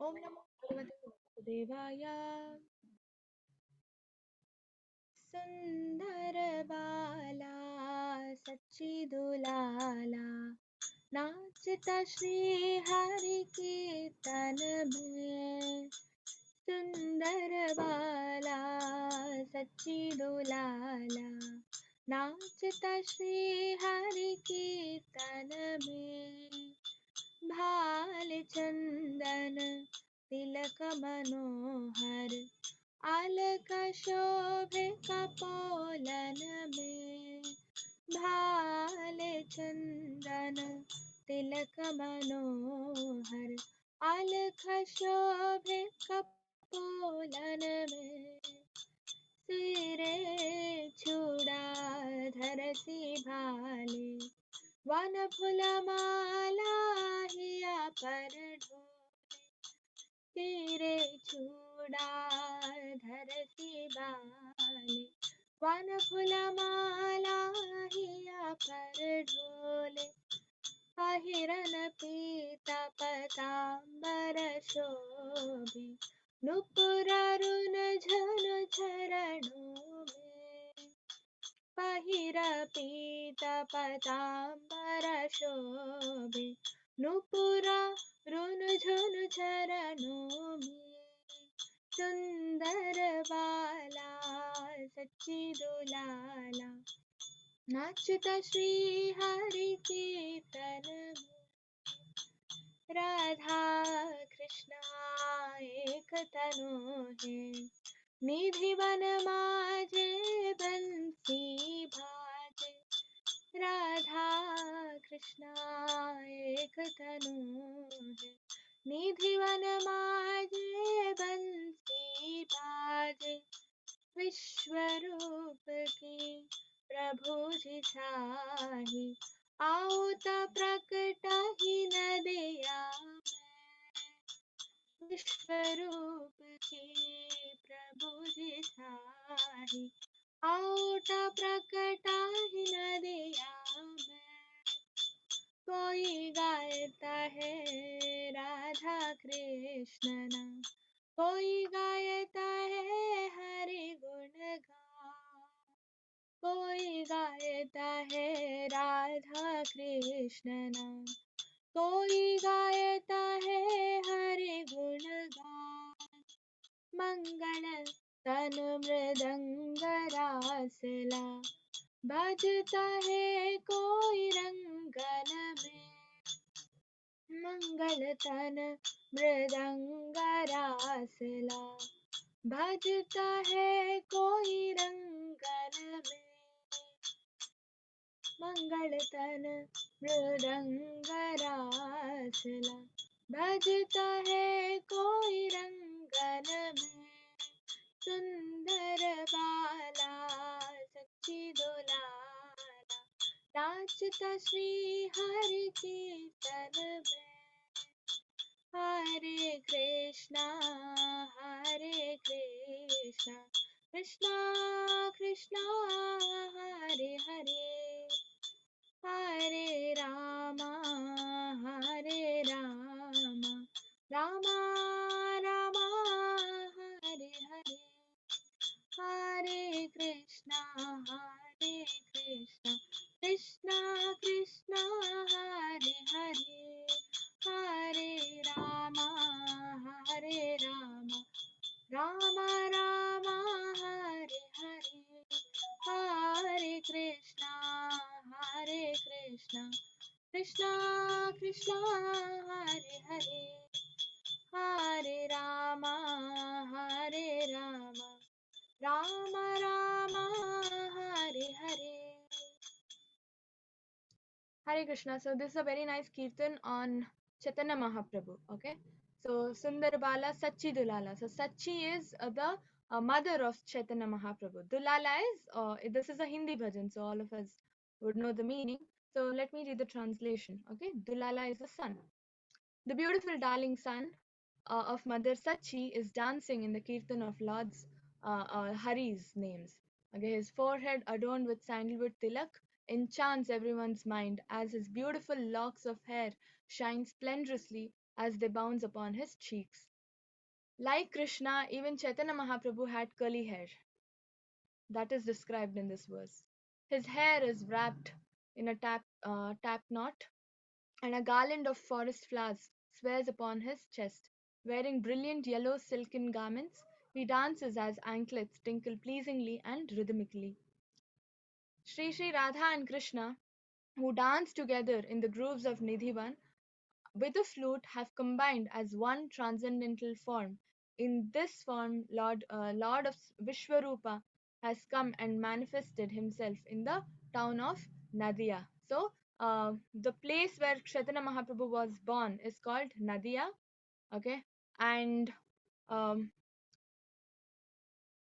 Om Namo Bhagavate Vasudevaya. सुंदर बाला सच्ची दुलाला नाचता श्री हरि कीर्तन में। सुंदर बाला सच्ची दुलाला नाचता श्री हरि कीर्तन में। भाल चंदन तिलक मनोहर अलक शोभे कपोलन में। भाल चंदन तिलक मनोहर अलक शोभे कपोलन में। सिरे चूड़ा धरती भाले वन फूल माला हिया पर ढोले। सिरे चूड़ा धरती भाले वन फूल माला हिया पर ढोले। अहिरन पीता पतांबर शोभे नुपुर अरुण झनु चरणों में। पहिर पीत पतांबर शोभे नुपुर अरुण झनु चरणों में। सुंदर बाला सच्ची दुलाला नाचता श्री हरि कीर्तन में। राधा कृष्णा एक तनु है निधि वन माजे बंसी भाजे। राधा कृष्णा एक तनु है निधि वन माजे बंसी भाजे। विश्वरूप की प्रभु जी साही आओ ता प्रकट ही नदिया में। विश्वरूप की प्रभु जी साही आओ ता प्रकट ही नदिया में। कोई गाता है राधा कृष्ण नाम कोई गाता है हरि गुण गान। कोई गाता है राधा कृष्ण नाम कोई गाता है हरि गुण गान। मंगल तन मृदंग रासला बजता है कोई रंगन में। मंगल तन मृदंग रासला बजता है कोई रंगन में। मंगल तन मृदंग रासला बजता है कोई रंगन में। सुंदर बाला सच्ची दुलाला नाचता श्री हरि कीर्तन में। हरे कृष्णा कृष्णा कृष्णा हरे हरे। हरे रामा रामा रामा हरे हरे। हरे कृष्णा कृष्णा कृष्णा हरे हरे। हरे रामा रामा रामा हरे हरे। हरे कृष्णा कृष्णा कृष्णा हरे हरे। हरे Rama Rama Rama Hare Hare. Hare Krishna. So this is a very nice kirtan on Chaitanya Mahaprabhu. Okay. So Sundar Bala Sachi Dulala. So Sachi is the mother of Chaitanya Mahaprabhu. Dulala is this is a Hindi bhajan, so all of us would know the meaning. So let me read the translation. Okay. Dulala is the son. The beautiful darling son of Mother Sachi is dancing in the kirtan of Lord's Hari's names. Okay, his forehead adorned with sandalwood tilak enchants everyone's mind as his beautiful locks of hair shine splendorously as they bounce upon his cheeks. Like Krishna, even Chaitanya Mahaprabhu had curly hair. That is described in this verse. His hair is wrapped in a tap knot, and a garland of forest flowers swears upon his chest. Wearing brilliant yellow silken garments, he dances as anklets tinkle pleasingly and rhythmically. Sri Sri Radha and Krishna, who dance together in the groves of Nidhivan, with a flute have combined as one transcendental form. In this form, Lord of Vishwarupa has come and manifested himself in the town of Nadia. So, the place where Chaitanya Mahaprabhu was born is called Nadia. Okay, and um,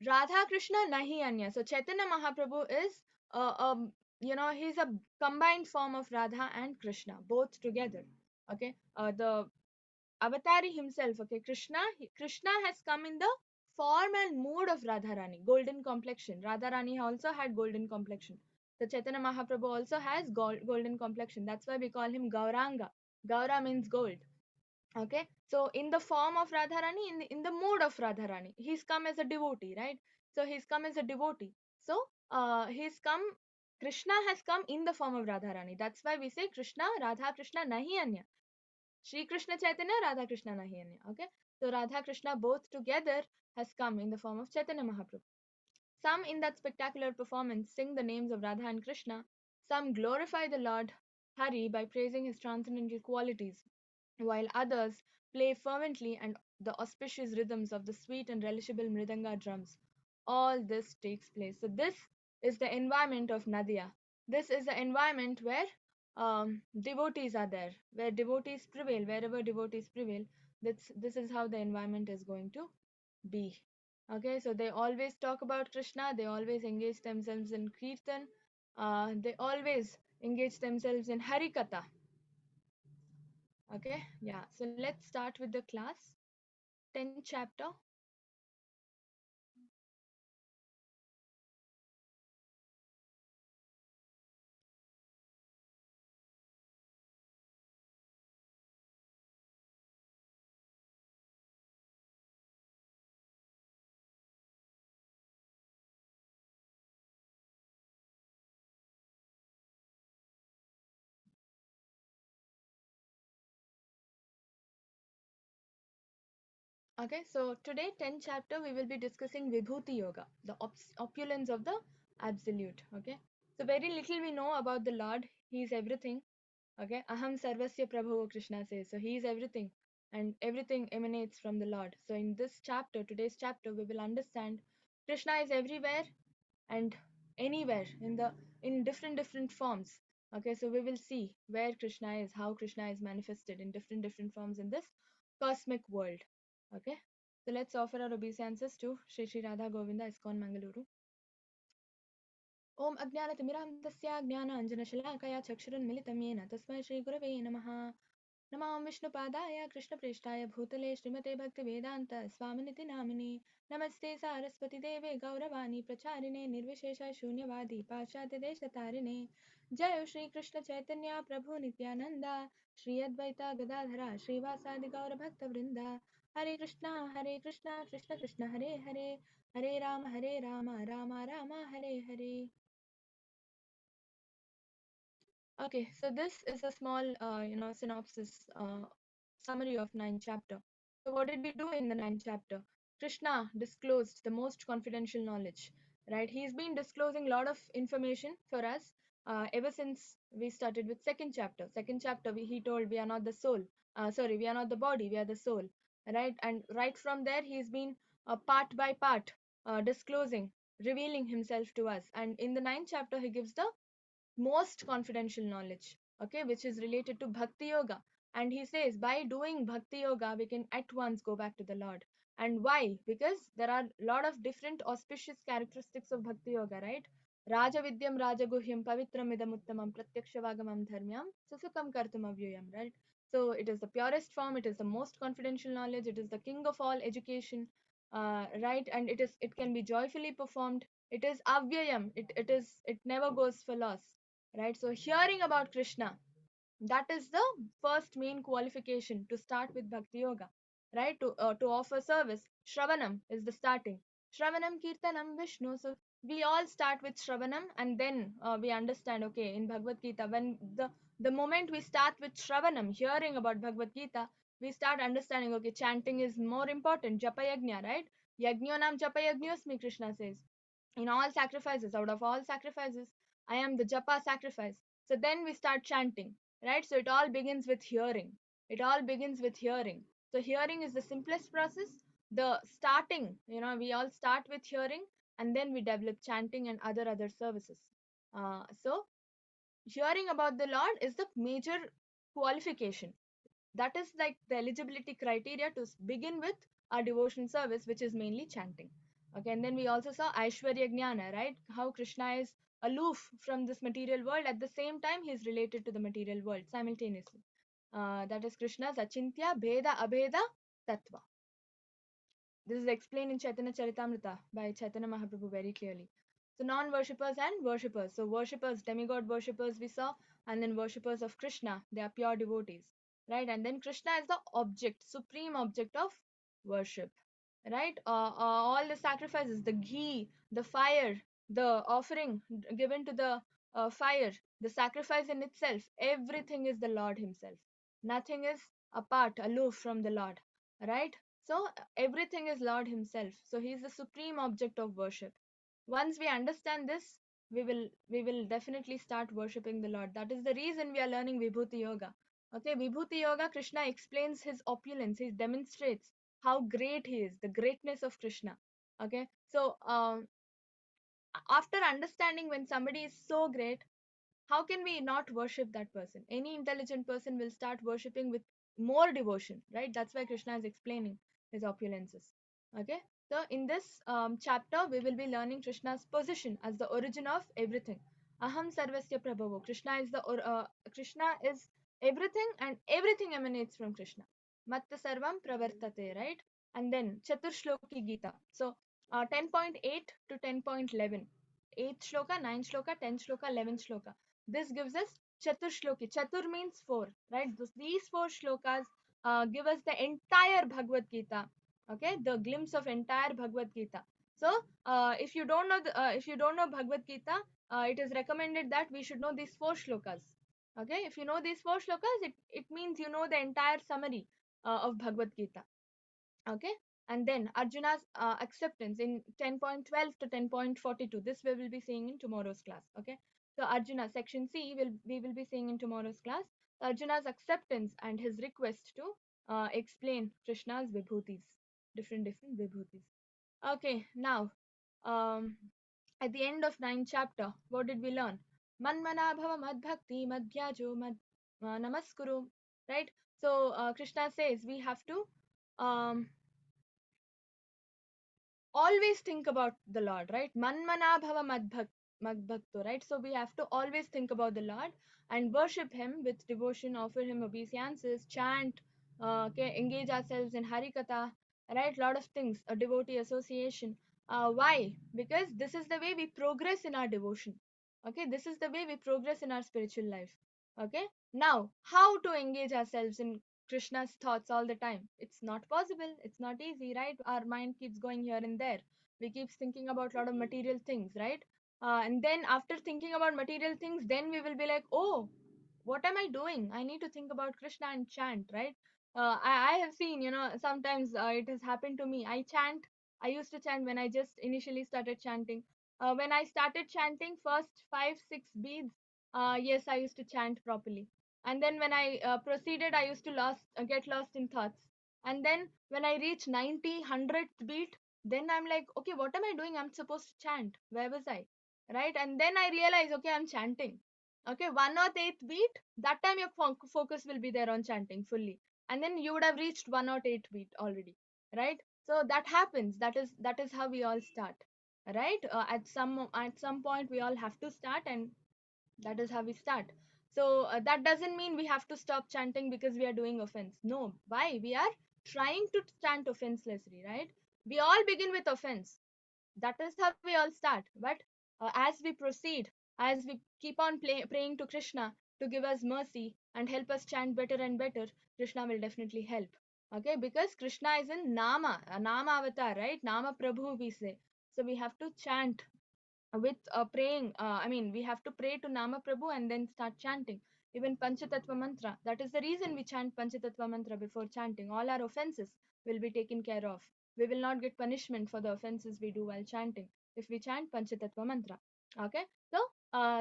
Radha Krishna Nahi Anya. So Chaitanya Mahaprabhu is, he's a combined form of Radha and Krishna, both together. Okay, the Avatari himself, okay, Krishna has come in the form and mood of Radharani, golden complexion. Radharani also had golden complexion. The Chaitanya Mahaprabhu also has golden complexion. That's why we call him Gauranga. Gaura means gold. Okay, so in the form of Radharani, in the mood of Radharani, he's come as a devotee, right? So he's come as a devotee. So he's come. Krishna has come in the form of Radharani. That's why we say Krishna, Radha Krishna Nahi Anya. Shri Krishna Chaitanya, Radha Krishna Nahi Anya. Okay, so Radha Krishna both together has come in the form of Chaitanya Mahaprabhu. Some in that spectacular performance sing the names of Radha and Krishna. Some glorify the Lord Hari by praising his transcendental qualities, while others play fervently and the auspicious rhythms of the sweet and relishable mridanga drums. All this takes place. So this is the environment of Nadia. This is the environment where devotees are there, where devotees prevail, wherever devotees prevail. This is how the environment is going to be. Okay, so they always talk about Krishna. They always engage themselves in kirtan. They always engage themselves in harikatha. Okay, yeah. So let's start with the class. 10th chapter. Okay, so today, 10th chapter, we will be discussing Vibhuti Yoga, the opulence of the Absolute. Okay, so very little we know about the Lord. He is everything. Okay, Aham Sarvasya Prabhu, Krishna says. So he is everything, and everything emanates from the Lord. So in this chapter, today's chapter, we will understand Krishna is everywhere and anywhere in different forms. Okay, so we will see where Krishna is, how Krishna is manifested in different forms in this cosmic world. Okay, so let's offer our obeisances to Shri Shri Radha Govinda Iskon Mangaluru. Om Ajnanatimirandasya Jnana Chakshurunmilitam Yena Tasmai Shri Gurave Namaha. नमां विष्णुपादाय कृष्णप्रेष्ठाय भूतले श्रीमते भक्तिवेदान्त स्वामिनिति नामिने नमस्ते सारस्वतीदेवे गौरवाणी प्रचारिणे निर्विशेष शून्यवादी पाश्चात्यदेशतारिणे जय श्री कृष्ण चैतन्य प्रभु नित्यानंदा श्री अद्वैता गदाधरा श्रीवासादि गौरभक्तवृंदा हरे Krishna Krishna Krishna Hare Hare Hare Ram Ram Ram Hare Hare. Okay, so this is a small, synopsis, summary of ninth chapter. So what did we do in the ninth chapter? Krishna disclosed the most confidential knowledge, right? He's been disclosing a lot of information for us ever since we started with second chapter. Second chapter, he told we are not the soul. We are not the body, we are the soul, right? And right from there, he's been part by part disclosing, revealing himself to us. And in the ninth chapter, he gives the most confidential knowledge, okay, which is related to bhakti yoga. And he says by doing bhakti yoga we can at once go back to the Lord. And why? Because there are a lot of different auspicious characteristics of bhakti yoga, right? Raja vidyam rajaguhyam pavitram idam uttamam pratyakshavāgamam dharmyam susukam kartum avyayam, right? So it is the purest form, it is the most confidential knowledge, it is the king of all education, right? And it can be joyfully performed. It is avyayam, it never goes for loss, right? So hearing about Krishna, that is the first main qualification to start with bhakti yoga. right? To offer service. Shravanam is the starting. Shravanam Kirtanam Vishnu. So we all start with Shravanam, and then we understand, okay, in Bhagavad Gita, when the moment we start with Shravanam, hearing about Bhagavad Gita, we start understanding, okay, chanting is more important. Japa Yajna, right? Yajnonam Japa Yajñosmi, Krishna says. In all sacrifices, out of all sacrifices, I am the Japa sacrifice. So then we start chanting, right? So it all begins with hearing. It all begins with hearing. So hearing is the simplest process. The starting, we all start with hearing, and then we develop chanting and other services. So hearing about the Lord is the major qualification. That is like the eligibility criteria to begin with our devotion service, which is mainly chanting. Okay, and then we also saw Aishwarya Jnana, right? How Krishna is aloof from this material world, at the same time he is related to the material world simultaneously. That is Krishna's Achintya Bheda Abheda Tattva. This is explained in Chaitanya Charitamrita by Chaitanya Mahaprabhu very clearly. So non-worshippers and worshippers. So worshippers, demigod worshippers we saw, and then worshippers of Krishna, they are pure devotees, right? And then Krishna is the object, supreme object of worship, right? All the sacrifices, the ghee, the fire, the offering given to the fire, the sacrifice in itself, everything is the Lord Himself. Nothing is apart, aloof from the Lord, right? So everything is Lord Himself. So He is the supreme object of worship. Once we understand this, we will definitely start worshipping the Lord. That is the reason we are learning Vibhuti Yoga. Okay, Vibhuti Yoga, Krishna explains His opulence. He demonstrates how great He is, the greatness of Krishna. Okay, so after understanding when somebody is so great, how can we not worship that person? Any intelligent person will start worshipping with more devotion, right? That's why Krishna is explaining his opulences. Okay, so in this chapter we will be learning Krishna's position as the origin of everything. Aham sarvasya prabhavo. Krishna is everything, and everything emanates from Krishna. Matta sarvam pravartate, right? And then Chaturshloki Gita. So 10.8 to 10.11, 8th shloka, 9th shloka, 10th shloka, 11th shloka. This gives us Chaturshloki. Chatur means four, right? These four shlokas give us the entire Bhagavad Gita. Okay, the glimpse of entire Bhagavad Gita. So, if you don't know Bhagavad Gita, it is recommended that we should know these four shlokas. Okay, if you know these four shlokas, it means you know the entire summary of Bhagavad Gita. Okay, and then Arjuna's acceptance in 10.12 to 10.42. This we will be seeing in tomorrow's class. Okay, so Arjuna section C we will be seeing in tomorrow's class. Arjuna's acceptance and his request to explain Krishna's vibhutis, different vibhutis. Okay, now um, at the end of 9th chapter, what did we learn? Manmana bhava madbhakti madhyajo mad namaskuru, right? So Krishna says we have to um, always think about the Lord, right? Manmana bhava madbhakto, right? So we have to always think about the Lord and worship Him with devotion, offer Him obeisances, chant, okay, engage ourselves in Harikatha, right? Lot of things, a devotee association. Why? Because this is the way we progress in our devotion. Okay, this is the way we progress in our spiritual life. Okay, now how to engage ourselves in Krishna's thoughts all the time? It's not possible. It's not easy, right? Our mind keeps going here and there. We keep thinking about a lot of material things, right? And then after thinking about material things, then we will be like, oh, what am I doing? I need to think about Krishna and chant, right? I have seen, sometimes it has happened to me. I used to chant when I just initially started chanting. When I started chanting first 5 6 beads, yes, I used to chant properly. And then when I proceeded, I used to get lost in thoughts. And then when I reached 90 100th beat, then I'm like, okay, what am I doing? I'm supposed to chant. Where was I? Right? And then I realize, okay, I'm chanting. Okay, 108th beat, that time your focus will be there on chanting fully. And then you would have reached 108th beat already, right? So that happens. That is how we all start, right? At some point we all have to start, and that is how we start. So that doesn't mean we have to stop chanting because we are doing offense. No, why? We are trying to chant offenselessly, right? We all begin with offense. That is how we all start. But as we proceed, as we keep on praying to Krishna to give us mercy and help us chant better and better, Krishna will definitely help. Okay, because Krishna is in Nama, Nama avatar, right? Nama Prabhu, we say. So we have to chant with praying. We have to pray to Nama Prabhu and then start chanting. Even Panchatattva mantra. That is the reason we chant Panchatattva mantra before chanting. All our offenses will be taken care of. We will not get punishment for the offenses we do while chanting if we chant Panchatattva mantra. Okay, so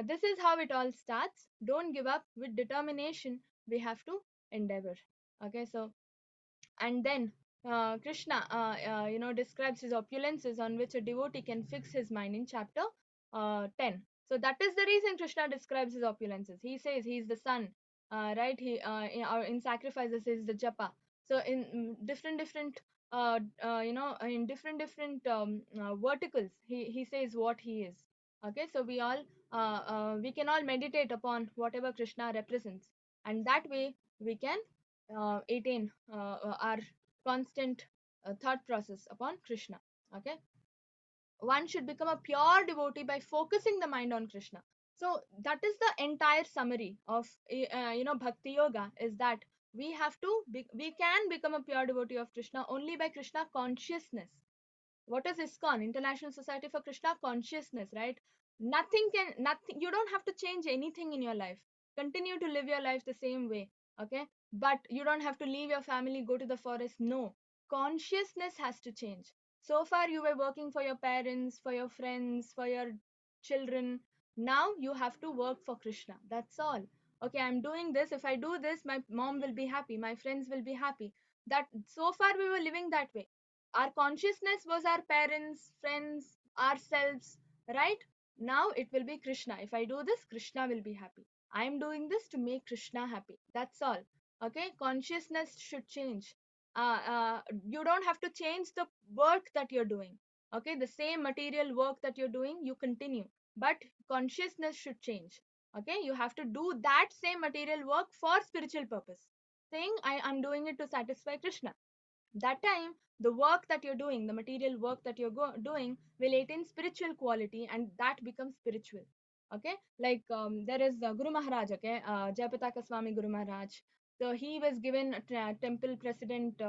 this is how it all starts. Don't give up. With determination, we have to endeavor. Okay, so and then Krishna, describes his opulences on which a devotee can fix his mind in chapter 10. So that is the reason Krishna describes his opulences. He says he is the sun, right? In sacrifices he is the japa. So in different in different verticals, he says what he is. Okay, so we can all meditate upon whatever Krishna represents, and that way we can 18 our constant thought process upon Krishna. Okay, one should become a pure devotee by focusing the mind on Krishna. So that is the entire summary of bhakti yoga, is that we can become a pure devotee of Krishna only by Krishna consciousness. What is ISKCON? International Society for Krishna Consciousness, right? Nothing, you don't have to change anything in your life. Continue to live your life the same way, okay? But you don't have to leave your family, go to the forest. No. Consciousness has to change. So far, you were working for your parents, for your friends, for your children. Now you have to work for Krishna. That's all. Okay, I'm doing this. If I do this, my mom will be happy, my friends will be happy. That so far we were living that way. Our consciousness was our parents, friends, ourselves, right? Now it will be Krishna. If I do this, Krishna will be happy. I am doing this to make Krishna happy. That's all. Okay, consciousness should change. You don't have to change the work that you're doing. Okay, the same material work that you're doing, you continue, but consciousness should change. Okay, you have to do that same material work for spiritual purpose, saying I'm doing it to satisfy Krishna. That time the work that you're doing, the material work that you're doing, will attain spiritual quality, and that becomes spiritual. Okay, like there is Guru Maharaj. Okay, Jayapataka Swami Guru Maharaj. So he was given a temple president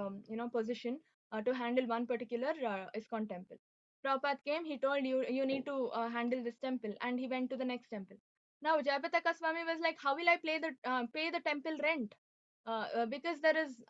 position to handle one particular ISKCON temple. Prabhupada came, he told you need to handle this temple, and he went to the next temple. Now Jayapataka Swami was like, how will I pay the temple rent? Because there is,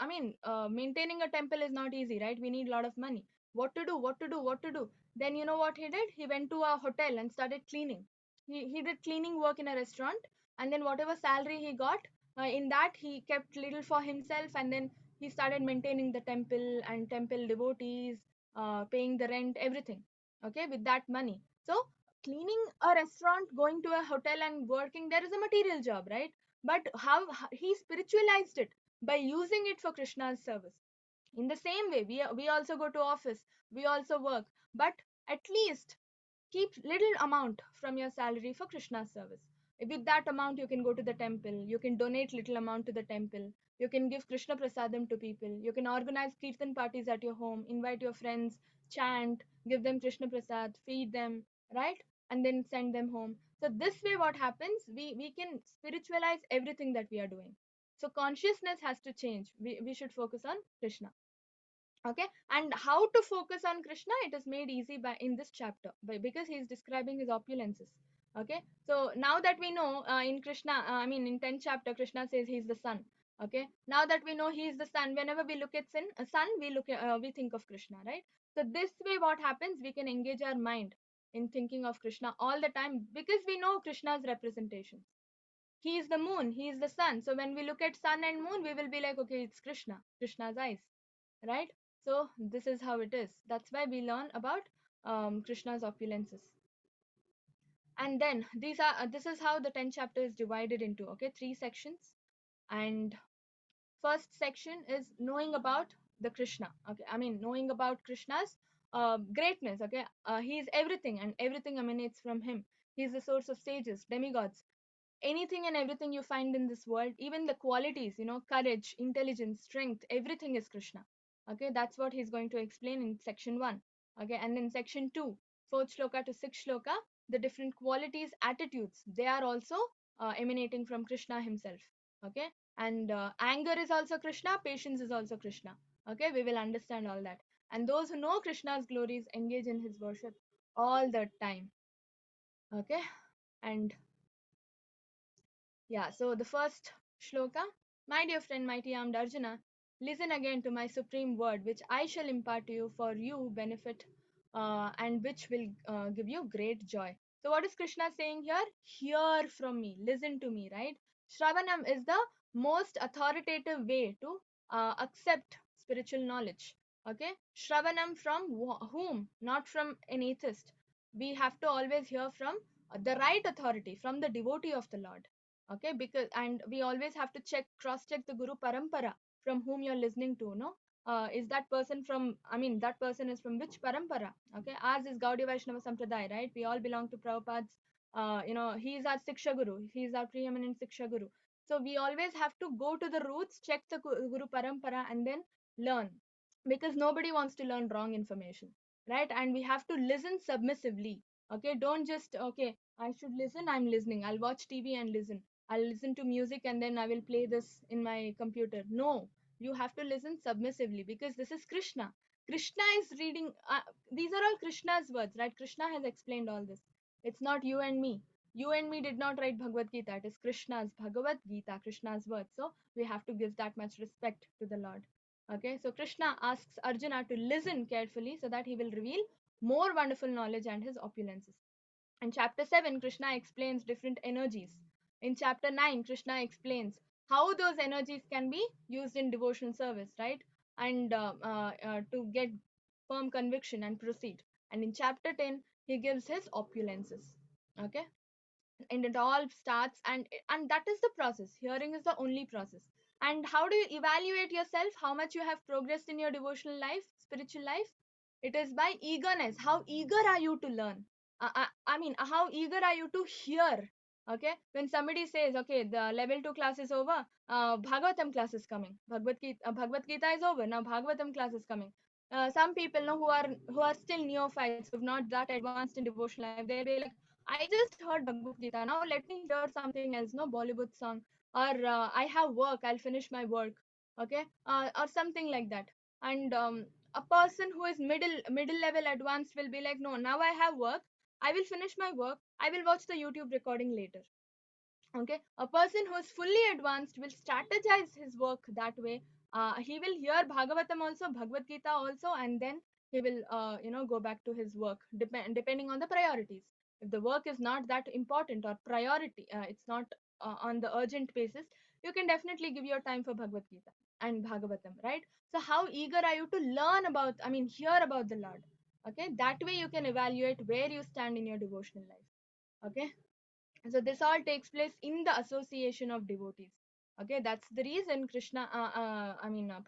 maintaining a temple is not easy, right? We need a lot of money. What to do, what to do, what to do? Then you know what he did? He went to a hotel and started cleaning. He did cleaning work in a restaurant, and then whatever salary he got, in that he kept little for himself, and then he started maintaining the temple and temple devotees, paying the rent, everything. Okay, with that money. So cleaning a restaurant, going to a hotel and working there is a material job, right? But how he spiritualized it by using it for Krishna's service. In the same way, we also go to office, we also work, but at least keep little amount from your salary for Krishna's service. With that amount, you can go to the temple, you can donate little amount to the temple, you can give Krishna prasadam to people, you can organize kirtan parties at your home, invite your friends, chant, give them Krishna prasad, feed them, right? And then send them home. So this way what happens, we can spiritualize everything that we are doing. So consciousness has to change. We should focus on Krishna. Okay, and how to focus on Krishna, it is made easy by in this chapter, because he is describing his opulences. Okay, so now that we know, in Krishna, in 10th chapter, Krishna says he is the sun. Okay, now that we know he is the sun, whenever we look at a sun, we think of Krishna, right? So this way what happens, we can engage our mind in thinking of Krishna all the time, because we know Krishna's representation. He is the moon, he is the sun. So when we look at sun and moon, we will be like, okay, it's Krishna's eyes, right? So this is how it is. That's why we learn about Krishna's opulences. And then this is how the 10th chapter is divided into, okay, 3 sections. And first section is knowing about the Krishna. Okay, knowing about Krishna's greatness. Okay, he is everything, and everything emanates from him. He is the source of sages, demigods, anything and everything you find in this world, even the qualities, courage, intelligence, strength, everything is Krishna. Okay, that's what he's going to explain in section 1. Okay, and then section 2, 4th shloka to 6th shloka, the different qualities, attitudes, they are also emanating from Krishna himself. Okay, and anger is also Krishna, patience is also Krishna. Okay, we will understand all that. And those who know Krishna's glories engage in his worship all the time. Okay, and yeah, so the first shloka, my dear friend, mighty armed Arjuna, listen again to my supreme word, which I shall impart to you for you benefit, and which will give you great joy. So, what is Krishna saying here? Hear from me, listen to me, right? Shravanam is the most authoritative way to accept spiritual knowledge. Okay, Shravanam from whom? Not from an atheist. We have to always hear from the right authority, from the devotee of the Lord. Okay, because and we always have to cross check the guru parampara from whom you're listening to, no? Is that person from, I mean, that person is from which parampara? Okay, ours is Gaudiya Vaishnava Sampradaya, right? We all belong to Prabhupada's, he is our Siksha Guru, he is our preeminent Siksha Guru. So we always have to go to the roots, check the guru parampara, and then learn, because nobody wants to learn wrong information, right? And we have to listen submissively. Okay, don't just, okay, I should listen, I'm listening, I'll watch TV and listen, I'll listen to music and then I will play this in my computer. No, you have to listen submissively, because this is Krishna. Krishna is reading, these are all Krishna's words, right? Krishna has explained all this. It's not you and me. You and me did not write Bhagavad Gita. It is Krishna's Bhagavad Gita, Krishna's words. So we have to give that much respect to the Lord. Okay, so Krishna asks Arjuna to listen carefully so that he will reveal more wonderful knowledge and his opulences. In chapter 7, Krishna explains different energies. In chapter 9, Krishna explains how those energies can be used in devotional service, right? And to get firm conviction and proceed. And in chapter 10, he gives his opulences. Okay, and it all starts, and that is the process. Hearing is the only process. And how do you evaluate yourself, how much you have progressed in your devotional life, spiritual life? It is by eagerness. How eager are you to learn? I mean, how eager are you to hear? Okay, when somebody says, okay, the level 2 class is over, Bhagavatam class is coming, Bhagavad Gita is over, now Bhagavatam class is coming. Some people know who are still neophytes, who have not that advanced in devotional life, they'll be like, I just heard Bhagavad Gita. Now let me hear something else, no Bollywood song, or I have work. I'll finish my work, okay, or something like that. And a person who is middle level advanced will be like, no, now I have work. I will finish my work. I will watch the YouTube recording later. Okay, a person who is fully advanced will strategize his work that way. He will hear Bhagavatam also, Bhagavad Gita also, and then he will go back to his work, depending on the priorities. If the work is not that important or priority, it's not on the urgent basis, you can definitely give your time for Bhagavad Gita and Bhagavatam, right? So how eager are you to learn about, I mean, hear about the Lord? Okay, that way you can evaluate where you stand in your devotional life. Okay, so this all takes place in the association of devotees. Okay, that's the reason Krishna,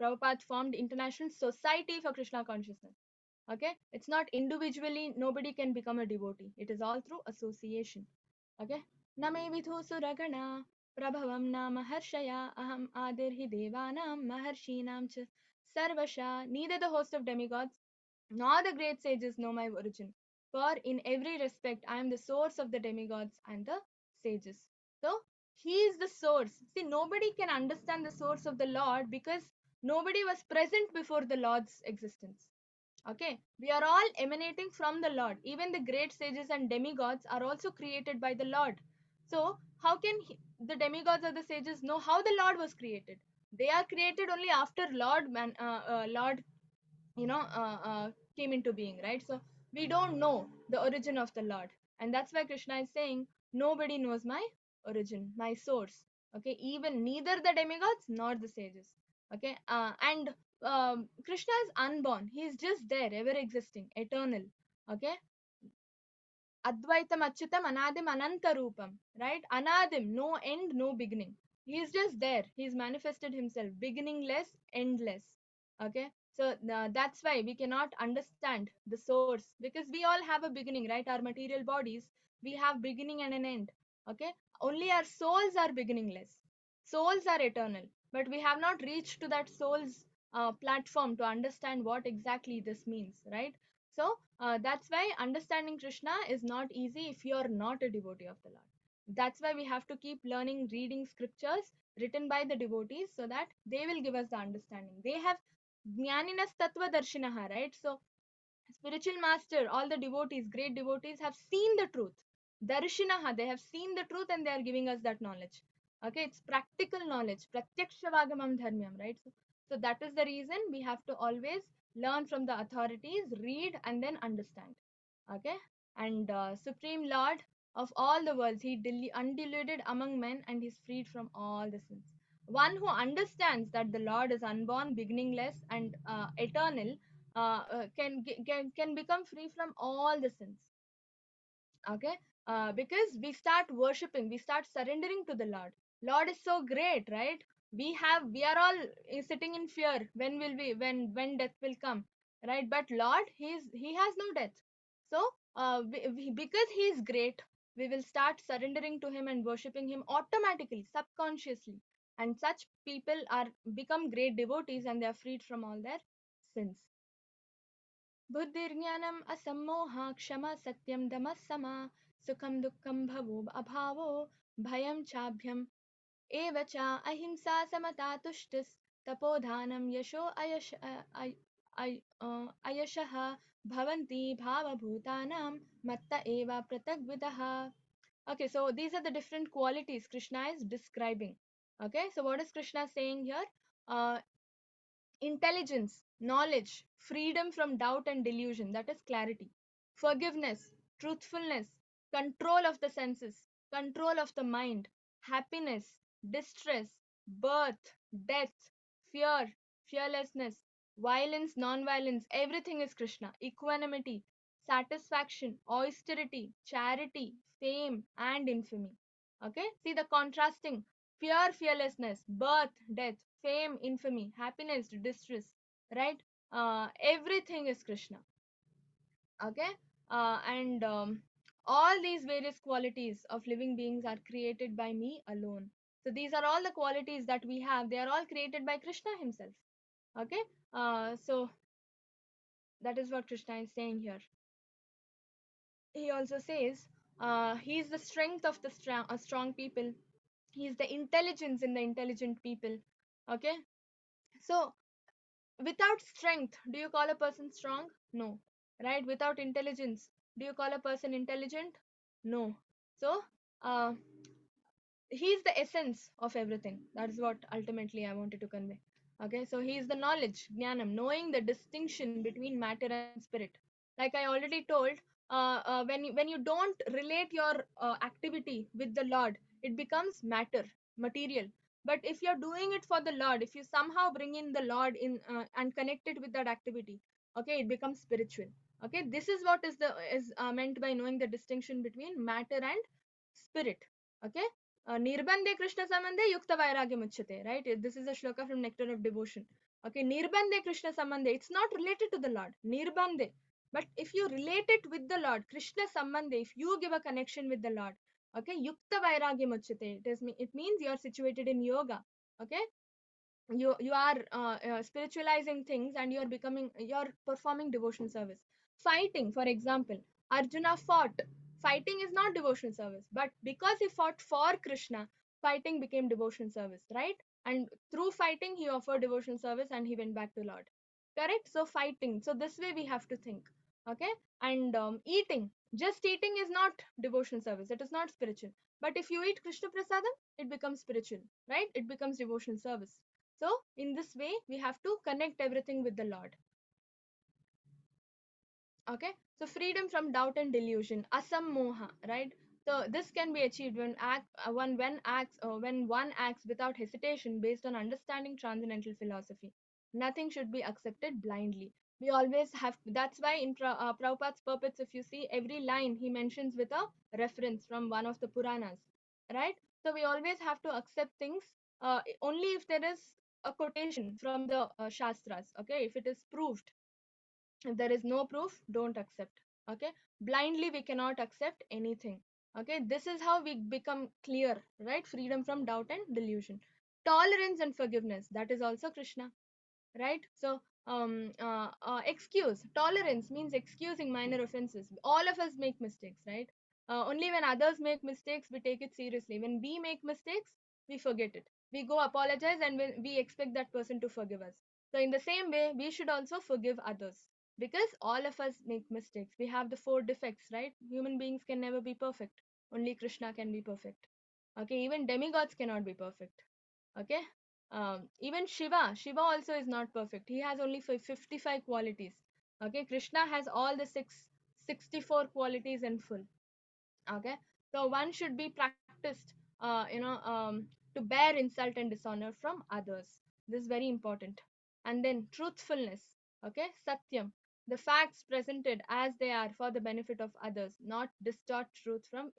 Prabhupada formed International Society for Krishna Consciousness. Okay, it's not individually, nobody can become a devotee. It is all through association. Okay, Name vidhu suragana prabhavam nama harshaya aham adirhi devanam maharshinam cha sarvasha. Neither the host of demigods nor the great sages know my origin. For in every respect, I am the source of the demigods and the sages. So, he is the source. See, nobody can understand the source of the Lord because nobody was present before the Lord's existence. Okay, we are all emanating from the Lord. Even the great sages and demigods are also created by the Lord. So, how can the demigods or the sages know how the Lord was created? They are created only after Lord came into being, right? So we don't know the origin of the Lord, and that's why Krishna is saying nobody knows my origin, my source. Okay, even neither the demigods nor the sages. Okay, and Krishna is unborn. He is just there, ever existing, eternal. Okay, Advaitam Achyutam Anadim Anantarupam, right? Anadim, no end, no beginning. He is just there. He's manifested himself, beginningless, endless. Okay, so that's why we cannot understand the source, because we all have a beginning, right? Our material bodies, we have beginning and an end. Okay, only our souls are beginningless. Souls are eternal, but we have not reached to that soul's platform to understand what exactly this means, right? So that's why understanding Krishna is not easy if you are not a devotee of the Lord. That's why we have to keep learning, reading scriptures written by the devotees so that they will give us the understanding. They have Jnaninas tattva darshinaha, right? So spiritual master, all the devotees, great devotees have seen the truth. Darshinaha, they have seen the truth and they are giving us that knowledge. Okay, it's practical knowledge. Pratyaksha dharmyam, right? So that is the reason we have to always learn from the authorities, read and then understand. Okay, and Supreme Lord of all the worlds, he undiluted among men and is freed from all the sins. One who understands that the Lord is unborn, beginningless, and eternal can become free from all the sins. Okay, because we start worshiping, we start surrendering to the Lord is so great, right? We are all sitting in fear, when will we when death will come, right? But Lord, he has no death. So because he is great, we will start surrendering to him and worshiping him automatically, subconsciously, and such people are become great devotees and they are freed from all their sins. बुद्धिर्ज्ञानम् असम्मोहा क्षमा सत्यं दमः समा सुखं दुःखं भवो अभावो भयं चाभ्यम एव च अहिंसा समता तुष्टिस् तपोधानं यशो अयशः भवन्ति भावभूतानां मत्त एव पृथग्विदः. Okay, so these are the different qualities Krishna is describing. Okay, so what is Krishna saying here? uh, Intelligence, knowledge, freedom from doubt and delusion, that is clarity, forgiveness, truthfulness, control of the senses, control of the mind, happiness, distress, birth, death, fear, fearlessness, violence, non-violence, everything is Krishna. Equanimity, satisfaction, austerity, charity, fame, and infamy. Okay, see the contrasting: pure fearlessness, birth, death, fame, infamy, happiness, distress, right? Everything is Krishna. Okay, and all these various qualities of living beings are created by me alone. So these are all the qualities that we have. They are all created by Krishna himself. Okay, so that is what Krishna is saying here. He also says he is the strength of the strong people. He is the intelligence in the intelligent people. Okay, so without strength, do you call a person strong? No. Right? Without intelligence, do you call a person intelligent? No. So, uh, he's the essence of everything. That is what ultimately I wanted to convey. Okay, so he is the knowledge, jnanam, knowing the distinction between matter and spirit. Like I already told, when you don't relate your activity with the Lord, it becomes matter, material. But if you're doing it for the Lord, if you somehow bring in the Lord in and connect it with that activity, okay, it becomes spiritual. Okay, this is what is meant by knowing the distinction between matter and spirit. Okay, Nirbandhe Krishna Sambandhe Yukta Vairagya Muchyate, right? This is a shloka from Nectar of Devotion. Okay, Nirbandhe Krishna Sambandhe, it's not related to the Lord. Nirbandhe. But if you relate it with the Lord, Krishna Sambandhe, if you give a connection with the Lord, okay, Yukta Vairagya Muchyate. It means you are situated in yoga. Okay, you are spiritualizing things and you're performing devotional service. Fighting, for example, Arjuna fought. Fighting is not devotional service, but because he fought for Krishna, fighting became devotional service, right? And through fighting he offered devotional service and he went back to Lord. Correct? So fighting, so this way we have to think. Okay, and eating, just eating is not devotional service, it is not spiritual. But if you eat Krishna prasadam, it becomes spiritual, right? It becomes devotional service. So in this way, we have to connect everything with the Lord. Okay. So freedom from doubt and delusion, asammoha, right? So this can be achieved when one acts without hesitation based on understanding transcendental philosophy. Nothing should be accepted blindly. We always have. That's why in Prabhupada's purports, if you see every line he mentions with a reference from one of the Puranas, right? So we always have to accept things only if there is a quotation from the Shastras. Okay, if it is proved. If there is no proof, don't accept. Okay, blindly we cannot accept anything. Okay, this is how we become clear, right? Freedom from doubt and delusion. Tolerance and forgiveness, that is also Krishna, right? So excuse, tolerance means excusing minor offenses. All of us make mistakes, right? Only when others make mistakes we take it seriously. When we make mistakes, we forget it, we go apologize and we expect that person to forgive us. So in the same way, we should also forgive others, because all of us make mistakes. We have the four defects, right? Human beings can never be perfect. Only Krishna can be perfect. Okay, even demigods cannot be perfect. Okay, even Shiva also is not perfect. He has only 55 qualities. Okay, Krishna has all the 64 qualities in full. Okay, so one should be practiced, to bear insult and dishonor from others. This is very important. And then truthfulness. Okay, satyam, the facts presented as they are for the benefit of others, not distort truth from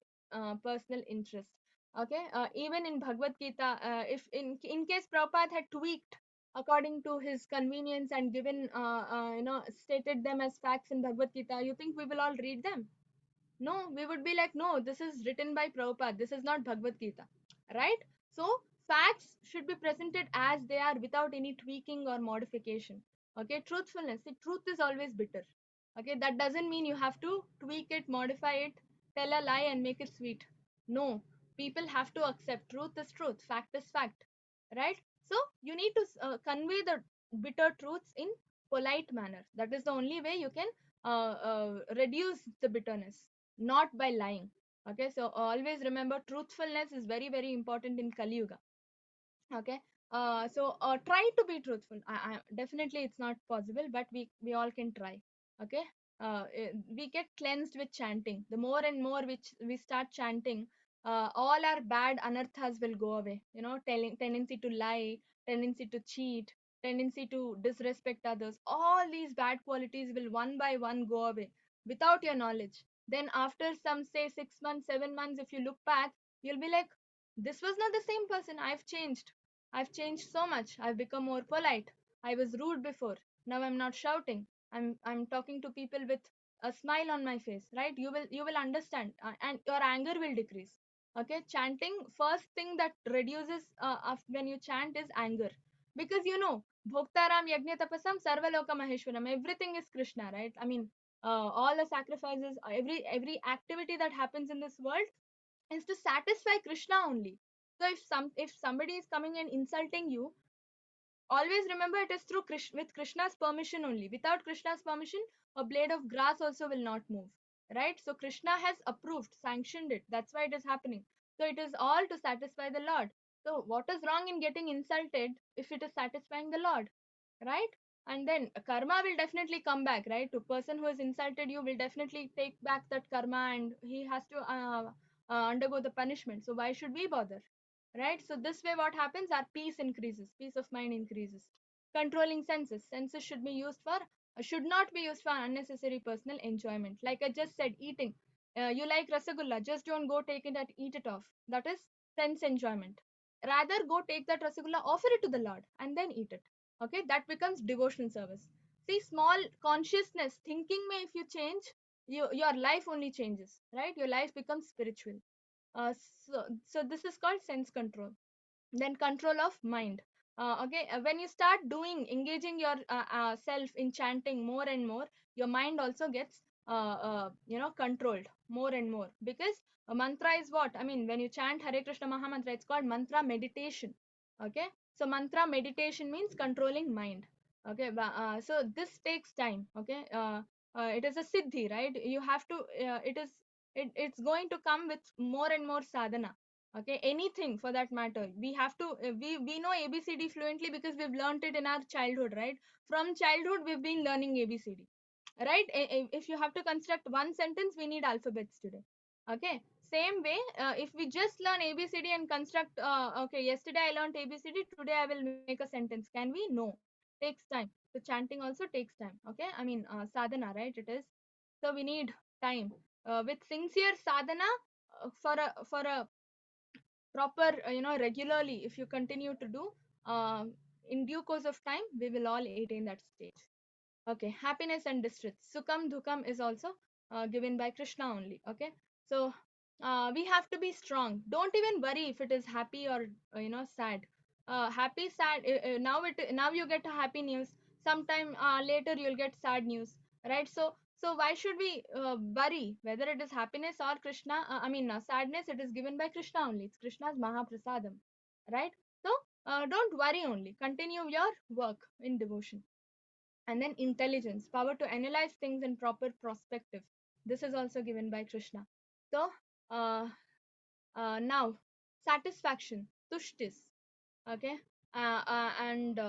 personal interest. Okay, even in Bhagavad Gita, if in case Prabhupada had tweaked according to his convenience and given stated them as facts in Bhagavad Gita, you think we will all read them? No, we would be like, no, this is written by Prabhupada. This is not Bhagavad Gita. Right? So, facts should be presented as they are without any tweaking or modification. Okay, truthfulness. See, truth is always bitter. Okay, that doesn't mean you have to tweak it, modify it, tell a lie, and make it sweet. No, people have to accept truth is truth, fact is fact. Right? So, you need to convey the bitter truths in polite manner. That is the only way you can reduce the bitterness, not by lying. Okay, so always remember, truthfulness is very, very important in Kali Yuga. Okay, try to be truthful. Definitely it's not possible, but we all can try. Okay, we get cleansed with chanting. The more and more which we start chanting, all our bad anarthas will go away. You know, tendency to lie, tendency to cheat, tendency to disrespect others, all these bad qualities will one by one go away without your knowledge. Then after some, say, 6 months, 7 months, if you look back, you'll be like, this was not the same person. I've changed so much. I've become more polite. I was rude before. Now I'm not shouting. I'm talking to people with a smile on my face, right? You will understand, and your anger will decrease. Okay, chanting, first thing that reduces when you chant is anger, because Bhoktaram Yajna Tapasam Sarvaloka Maheshwaram. Everything is Krishna, right? I mean, all the sacrifices, every activity that happens in this world is to satisfy Krishna only. So if somebody is coming and insulting you, always remember it is through with Krishna's permission only. Without Krishna's permission, a blade of grass also will not move. Right? So Krishna has approved, sanctioned it. That's why it is happening. So it is all to satisfy the Lord. So what is wrong in getting insulted if it is satisfying the Lord? Right? And then karma will definitely come back, right? To person who has insulted you will definitely take back that karma, and he has to undergo the punishment. So why should we bother? Right? So this way what happens, our peace increases, peace of mind increases. Controlling senses should be used for should not be used for unnecessary personal enjoyment. Like I just said, eating, you like rasagulla, just don't go take it and eat it off. That is sense enjoyment. Rather go take that rasagulla, offer it to the Lord, and then eat it. Okay, that becomes devotional service. See, small consciousness thinking may, if you change, your life only changes, right? Your life becomes spiritual. So this is called sense control. Then control of mind. Okay, when you start doing engaging your self in chanting more and more, your mind also gets controlled more and more, because a mantra is what, I mean, when you chant Hare Krishna Maha Mantra, it's called mantra meditation. Okay, so mantra meditation means controlling mind. Okay, so this takes time. Okay, it is a siddhi, right? You have to it's going to come with more and more sadhana. Okay, anything for that matter, we have to we know ABCD fluently because we've learned it in our childhood, right? From childhood we've been learning ABCD, right? If you have to construct one sentence, we need alphabets today. Okay, same way, if we just learn ABCD and construct, okay, yesterday I learned ABCD, today I will make a sentence, can we? No, takes time. So chanting also takes time. Okay, I mean, sadhana, right? It is. So we need time, with sincere sadhana, for a proper, regularly, if you continue to do, um, in due course of time, we will all attain that stage. Okay, happiness and distress, sukham dukam is also given by Krishna only. Okay, so we have to be strong. Don't even worry if it is happy or sad. Happy, sad, now you get a happy news, sometime later you'll get sad news, right? So why should we worry whether it is happiness or Krishna, I mean, sadness, it is given by Krishna only. It's Krishna's Mahaprasadam, right? So don't worry only. Continue your work in devotion. And then intelligence, power to analyze things in proper perspective. This is also given by Krishna. So uh, now satisfaction, tushtis. Okay, and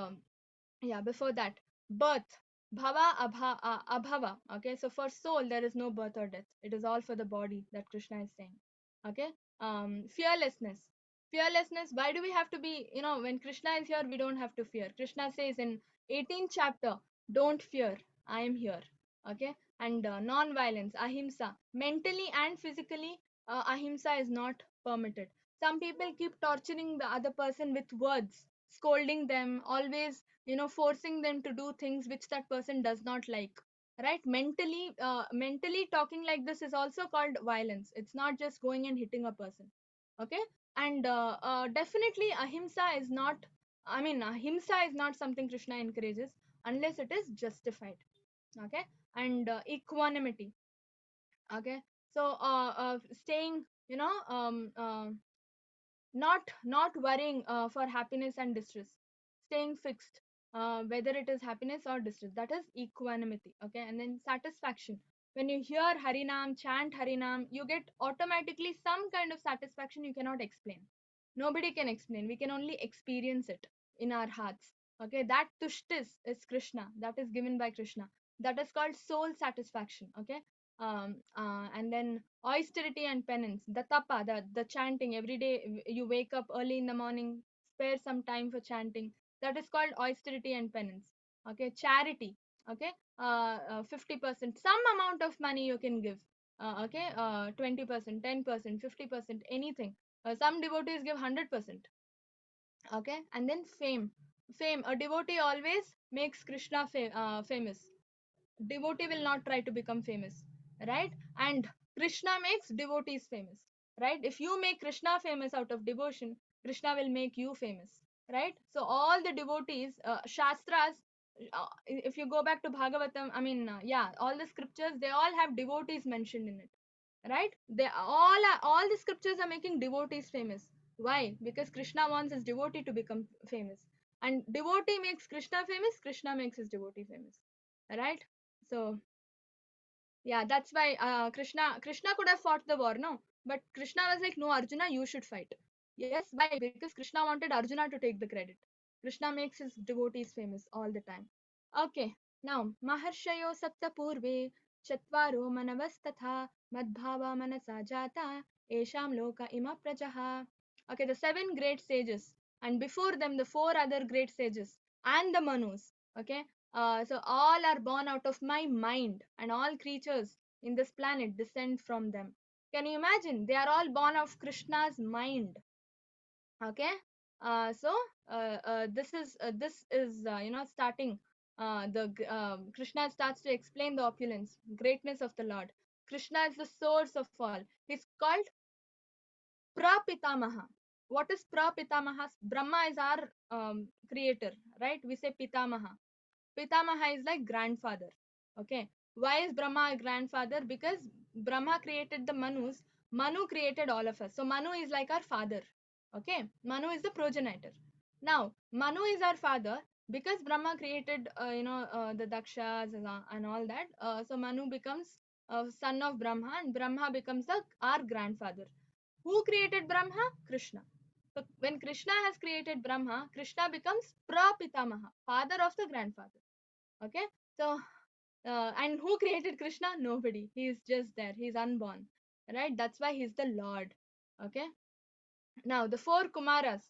yeah, before that, birth, abhava. Okay, so for soul there is no birth or death. It is all for the body, that Krishna is saying. Okay, fearlessness. Fearlessness. Why do we have to be? When Krishna is here, we don't have to fear. Krishna says in 18th chapter, "Don't fear. I am here." Okay, and non-violence, ahimsa. Mentally and physically, ahimsa is not permitted. Some people keep torturing the other person with words, scolding them, always forcing them to do things which that person does not like, right? Mentally talking like this is also called violence. It's not just going and hitting a person. Okay, and definitely ahimsa is not, ahimsa is not something Krishna encourages unless it is justified. Okay, and equanimity. Okay, so staying, not worrying for happiness and distress, staying fixed, whether it is happiness or distress, that is equanimity. Okay, and then satisfaction. When you hear harinam, chant harinam, you get automatically some kind of satisfaction you cannot explain. Nobody can explain, we can only experience it in our hearts. Okay, that tushtis is Krishna, that is given by Krishna. That is called soul satisfaction. Okay, and then austerity and penance, the tapa, the chanting every day. You wake up early in the morning, spare some time for chanting. That is called austerity and penance. Okay, charity. Okay, 50%, some amount of money you can give. Okay, 20%, 10%, 50%, anything. Some devotees give 100%. Okay, and then fame. Fame, a devotee always makes Krishna famous. Devotee will not try to become famous, right? And Krishna makes devotees famous, right? If you make Krishna famous out of devotion, Krishna will make you famous, right? So all the devotees, shastras, if you go back to Bhagavatam, yeah, all the scriptures, they all have devotees mentioned in it, right? All the scriptures are making devotees famous. Why? Because Krishna wants his devotee to become famous, and devotee makes Krishna famous, Krishna makes his devotee famous, right? So yeah, that's why Krishna could have fought the war, no? But Krishna was like, no, Arjuna, you should fight. Yes, why? Because Krishna wanted Arjuna to take the credit. Krishna makes his devotees famous all the time. Okay, now Maharshayo Sapta Purve Chatvaro Manavastatha Madbhava Manasa Jata Esham Loka Ima Prajaha. Okay, the seven great sages, and before them the four other great sages and the Manus. Okay, so all are born out of my mind, and all creatures in this planet descend from them. Can you imagine? They are all born of Krishna's mind. Okay, so this is starting. The Krishna starts to explain the opulence, greatness of the Lord. Krishna is the source of all. He's called Prapitamaha. What is Prapitamaha? Brahma is our creator, right? We say Pitamaha. Pitamaha is like grandfather. Okay. Why is Brahma a grandfather? Because Brahma created the Manus. Manu created all of us. So Manu is like our father. Okay. Manu is the progenitor. Now, Manu is our father because Brahma created, the Dakshas and all that. So Manu becomes a son of Brahma, and Brahma becomes our grandfather. Who created Brahma? Krishna. So when Krishna has created Brahma, Krishna becomes Prapitamaha, father of the grandfather. Okay, so and who created Krishna? Nobody. He is just there. He is unborn, right? That's why he's the Lord. Okay. Now the four Kumaras.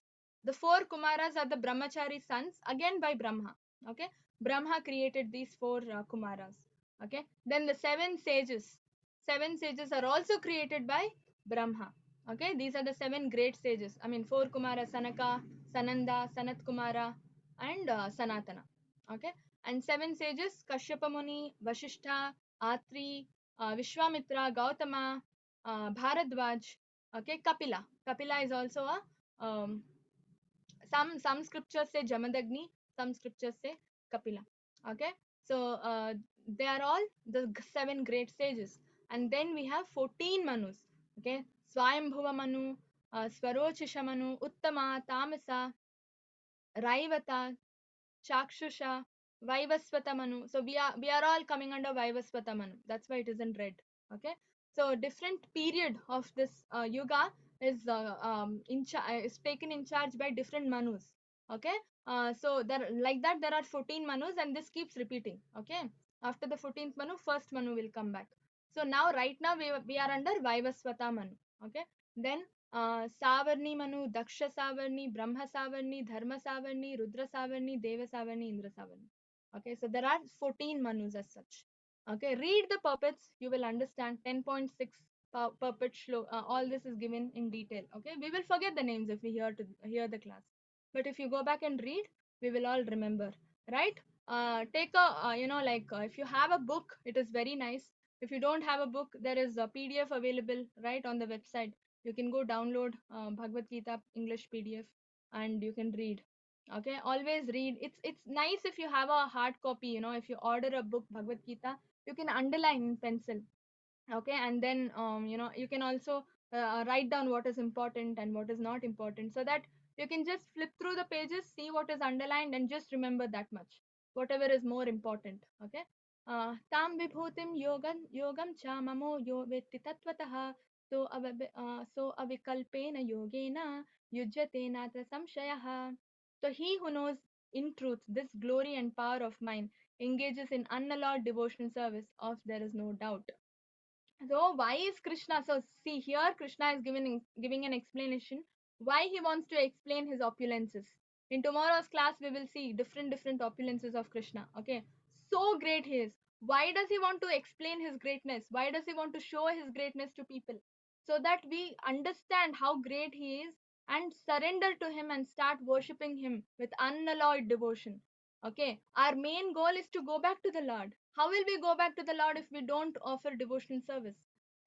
The four Kumaras are the Brahmachari sons, again by Brahma. Okay, Brahma created these four Kumaras. Okay, then the seven sages. Seven sages are also created by Brahma. Okay, these are the seven great sages. Four Kumaras: Sanaka, Sananda, Sanat Kumara, and Sanatana. Okay, and seven sages: Kashyapa Muni, Vasishtha, Atri, Vishwamitra, Gautama, Bharadwaj. Okay, Kapila is also a some scriptures say Jamadagni, some scriptures say Kapila. Okay, so they are all the seven great sages. And then we have 14 Manus. Okay, Swayambhuva Manu, Swarochisha Manu, Uttama, Tamasa, Raivata, Chakshusha, Vaivasvata Manu. So we are all coming under Vaivasvata Manu. That's why it is in red. Okay. So different period of this yuga is taken in charge by different Manus. Okay. So there like that there are 14 Manus and this keeps repeating. Okay. After the 14th Manu, first Manu will come back. So now right now we are under Vaivasvata Manu. Okay. Then Savarni Manu, Daksha Savarni, Brahma Savarni, Dharma Savarni, Rudra Savarni, Deva Savarni, Indra Savarni. Okay, so there are 14 Manus as such. Okay, read the puppets, you will understand 10.6 puppet shlo. All this is given in detail. Okay, we will forget the names if we hear the class, but if you go back and read, we will all remember, right? Take a if you have a book, it is very nice. If you don't have a book, there is a PDF available right on the website. You can go download Bhagavad Gita English PDF and you can read. Okay, always read. It's nice if you have a hard copy. If you order a book Bhagavad Gita, you can underline in pencil. Okay, and then you can also write down what is important and what is not important, so that you can just flip through the pages, see what is underlined, and just remember that much, whatever is more important. Okay. Tam vibhutim yogam cha mamo yo vetti tatvatah so avikalpena yogena yujyate natra samshayah. So he who knows in truth this glory and power of mine engages in unallowed devotional service of there is no doubt. So why is Krishna? So see here, Krishna is giving an explanation why he wants to explain his opulences. In tomorrow's class, we will see different opulences of Krishna. Okay, so great he is. Why does he want to explain his greatness? Why does he want to show his greatness to people? So that we understand how great he is and surrender to him and start worshipping him with unalloyed devotion. Okay, our main goal is to go back to the Lord. How will we go back to the Lord if we don't offer devotional service?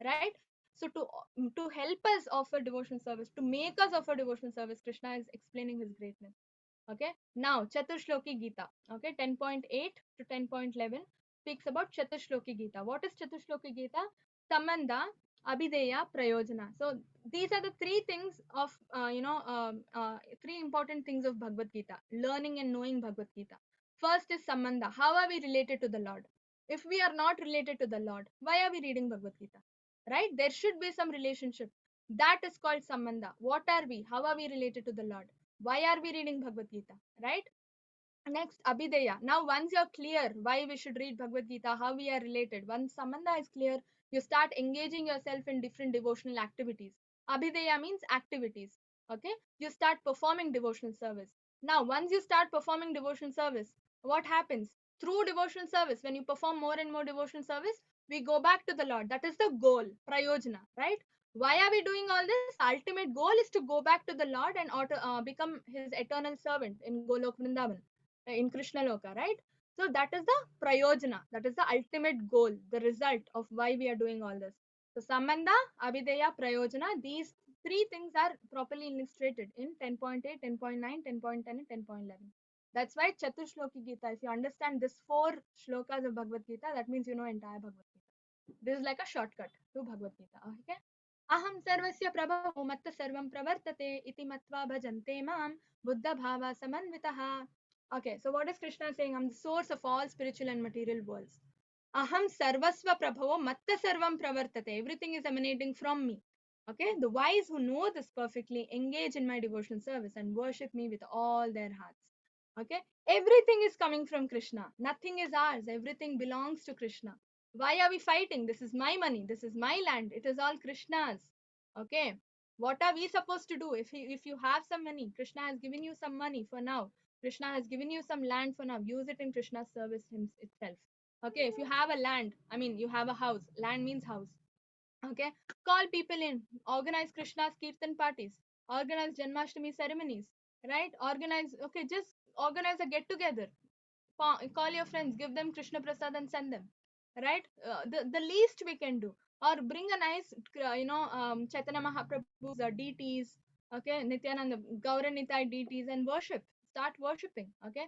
Right? So to help us offer devotional service, to make us offer devotional service, Krishna is explaining his greatness. Okay. Now Chaturshloki Gita. Okay, 10.8 to 10.11 speaks about Chaturshloki Gita. What is Chaturshloki Gita? Samanda, Abhideya, Prayojana. So these are the three things of three important things of Bhagavad Gita. Learning and knowing Bhagavad Gita. First is Samanda. How are we related to the Lord? If we are not related to the Lord, why are we reading Bhagavad Gita? Right? There should be some relationship. That is called Sambandha. What are we? How are we related to the Lord? Why are we reading Bhagavad Gita? Right? Next, Abhideya. Now, once you're clear why we should read Bhagavad Gita, how we are related, once Sambandha is clear, you start engaging yourself in different devotional activities. Abhideya means activities. Okay? You start performing devotional service. Now, once you start performing devotional service, what happens? Through devotional service, when you perform more and more devotional service, we go back to the Lord. That is the goal, prayojana, right? Why are we doing all this? Ultimate goal is to go back to the Lord and become his eternal servant in Golok Vrindavan, in Krishna Loka, right? So that is the prayojana, that is the ultimate goal, the result of why we are doing all this. So Sambandha, Abhideya, Prayojana, these three things are properly illustrated in 10.8, 10.9, 10.10, and 10.11. That's why Chaturshloki Gita, if you understand this four shlokas of Bhagavad Gita, that means you know entire Bhagavad Gita. This is like a shortcut to Bhagavad Gita. Okay. Aham sarvasya prabhavo matta sarvam pravartate iti matva bhajante mam buddha bhava samanvitaha. Okay, so what is Krishna saying? I'm the source of all spiritual and material worlds. Aham sarvasva prabhavo matta sarvam pravartate. Everything is emanating from me. Okay, the wise who know this perfectly engage in my devotional service and worship me with all their hearts. Okay, everything is coming from Krishna. Nothing is ours. Everything belongs to Krishna. Why are we fighting? This is my money. This is my land. It is all Krishna's. Okay, what are we supposed to do? If you have some money, Krishna has given you some money for now. Krishna has given you some land for now. Use it in Krishna's service itself. Okay, if you have a land, I mean, you have a house. Land means house. Okay, call people in, organize Krishna's kirtan parties, organize Janmashtami ceremonies, right? Okay, just organize a get together. Call your friends, give them Krishna Prasad and send them, right? The least we can do, or bring a nice Chaitanya Mahaprabhu's deities, okay, Nityananda Gauranitai deities, and worship. Start worshipping. Okay,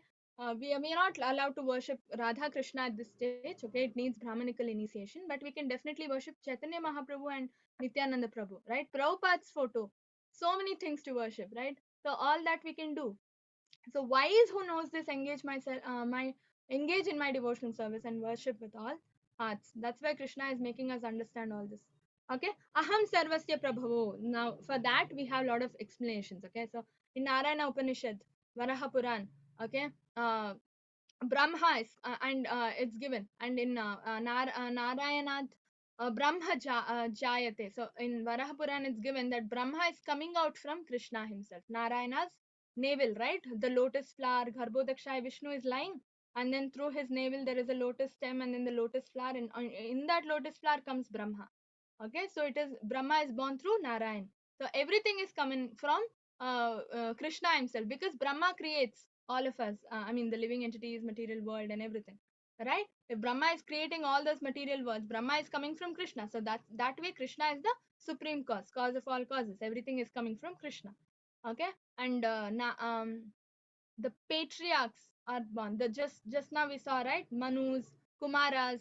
we are not allowed to worship Radha Krishna at this stage. Okay, it needs Brahmanical initiation, but we can definitely worship Chaitanya Mahaprabhu and Nityananda Prabhu, right? Prabhupada's photo, so many things to worship, right? So all that we can do. So wise who knows this engage in my devotional service and worship with all hearts. That's why Krishna is making us understand all this. Okay, aham sarvasya prabhavo. Now for that we have a lot of explanations. Okay, so in Narayana Upanishad, Varaha Puran, okay, Brahma is, and it's given, and in Narayanath, Jayate. So in Varaha Puran, it's given that Brahma is coming out from Krishna himself. Narayana's navel, right? The lotus flower, Garbhodakshaya Vishnu is lying, and then through his navel there is a lotus stem, and then the lotus flower, and in that lotus flower comes Brahma. Okay, so it is Brahma is born through Narayan. So everything is coming from Krishna himself, because Brahma creates all of us. I mean, the living entities, material world, and everything. Right? If Brahma is creating all those material worlds, Brahma is coming from Krishna. So that way, Krishna is the supreme cause of all causes. Everything is coming from Krishna. Okay, and the patriarchs are born. The just now we saw, right, Manus, Kumaras,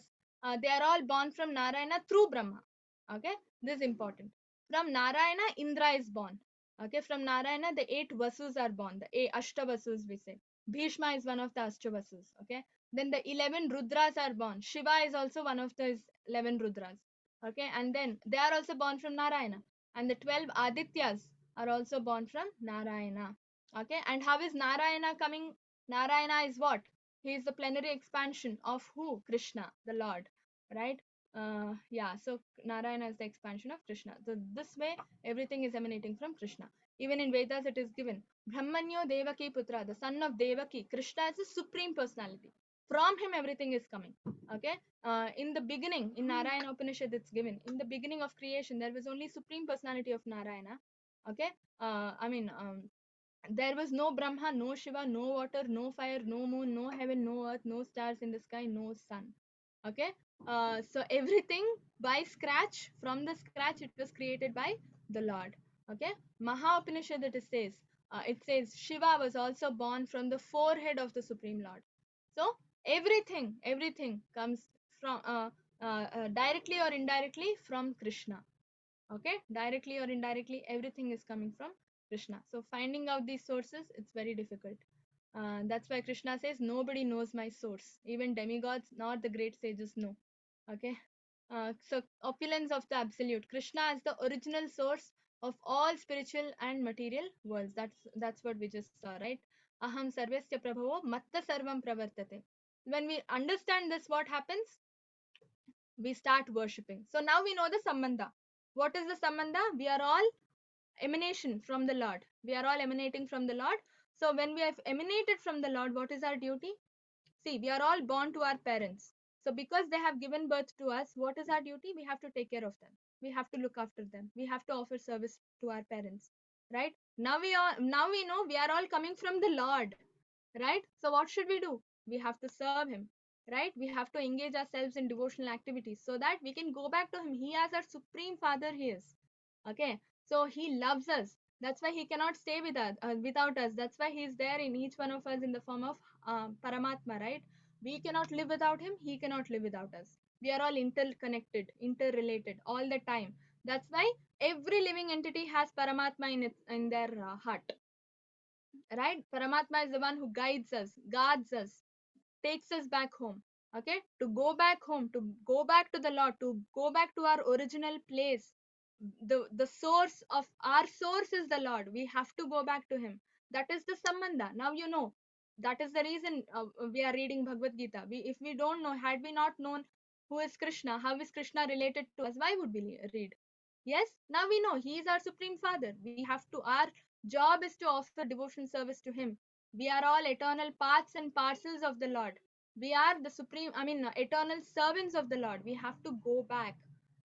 they are all born from Narayana through Brahma. Okay, this is important. From Narayana, Indra is born. Okay, from Narayana, the 8 Vasus are born. The Ashtavasus we say. Bhishma is one of the Ashtavasus. Okay, then the 11 Rudras are born. Shiva is also one of those 11 Rudras. Okay, and then they are also born from Narayana. And the 12 Adityas are also born from Narayana. Okay, and how is Narayana coming? Narayana is what? He is the plenary expansion of who? Krishna, the Lord, right? Yeah, so Narayana is the expansion of Krishna. So this way, everything is emanating from Krishna. Even in Vedas, it is given Brahmanyo Devaki Putra, the son of Devaki. Krishna is the supreme personality. From him, everything is coming. Okay, in the beginning, in Narayana Upanishad, it's given in the beginning of creation, there was only supreme personality of Narayana. Okay, I mean, there was no Brahma, no Shiva, no water, no fire, no moon, no heaven, no earth, no stars in the sky, no sun. Okay, so everything by scratch, from the scratch, it was created by the Lord. Okay, Maha Upanishad it says Shiva was also born from the forehead of the Supreme Lord. So everything comes from directly or indirectly from Krishna. Okay, directly or indirectly, everything is coming from Krishna. So finding out these sources, it's very difficult. That's why Krishna says nobody knows my source, even demigods nor the great sages know. Okay, so opulence of the absolute, Krishna is the original source of all spiritual and material worlds. That's what we just saw, right? Aham sarvasya prabhavo matta sarvam pravartate. When we understand this, what happens? We start worshipping. So now we know the sambandha. What is the sambandha? We are all emanation from the Lord. We are all emanating from the Lord. So when we have emanated from the Lord, what is our duty? See, we are all born to our parents. So because they have given birth to us, what is our duty? We have to take care of them. We have to look after them. We have to offer service to our parents. Right? Now we know we are all coming from the Lord. Right? So what should we do? We have to serve him. Right? We have to engage ourselves in devotional activities so that we can go back to him. He as our supreme father, he is. Okay, so he loves us. That's why he cannot stay with us without us. That's why he is there in each one of us in the form of Paramatma, right? We cannot live without him. He cannot live without us. We are all interconnected, interrelated all the time. That's why every living entity has Paramatma in their heart, right? Paramatma is the one who guides us, guards us, takes us back home. Okay, to go back home, to go back to the Lord, to go back to our original place. The source of our source is the Lord. We have to go back to him. That is the sambandha. Now you know. That is the reason we are reading Bhagavad-Gita. If we don't know, had we not known who is Krishna, how is Krishna related to us, why would we read? Yes, now we know he is our supreme father. We have to, our job is to offer devotion service to him. We are all eternal parts and parcels of the Lord. We are the supreme, I mean, eternal servants of the Lord. We have to go back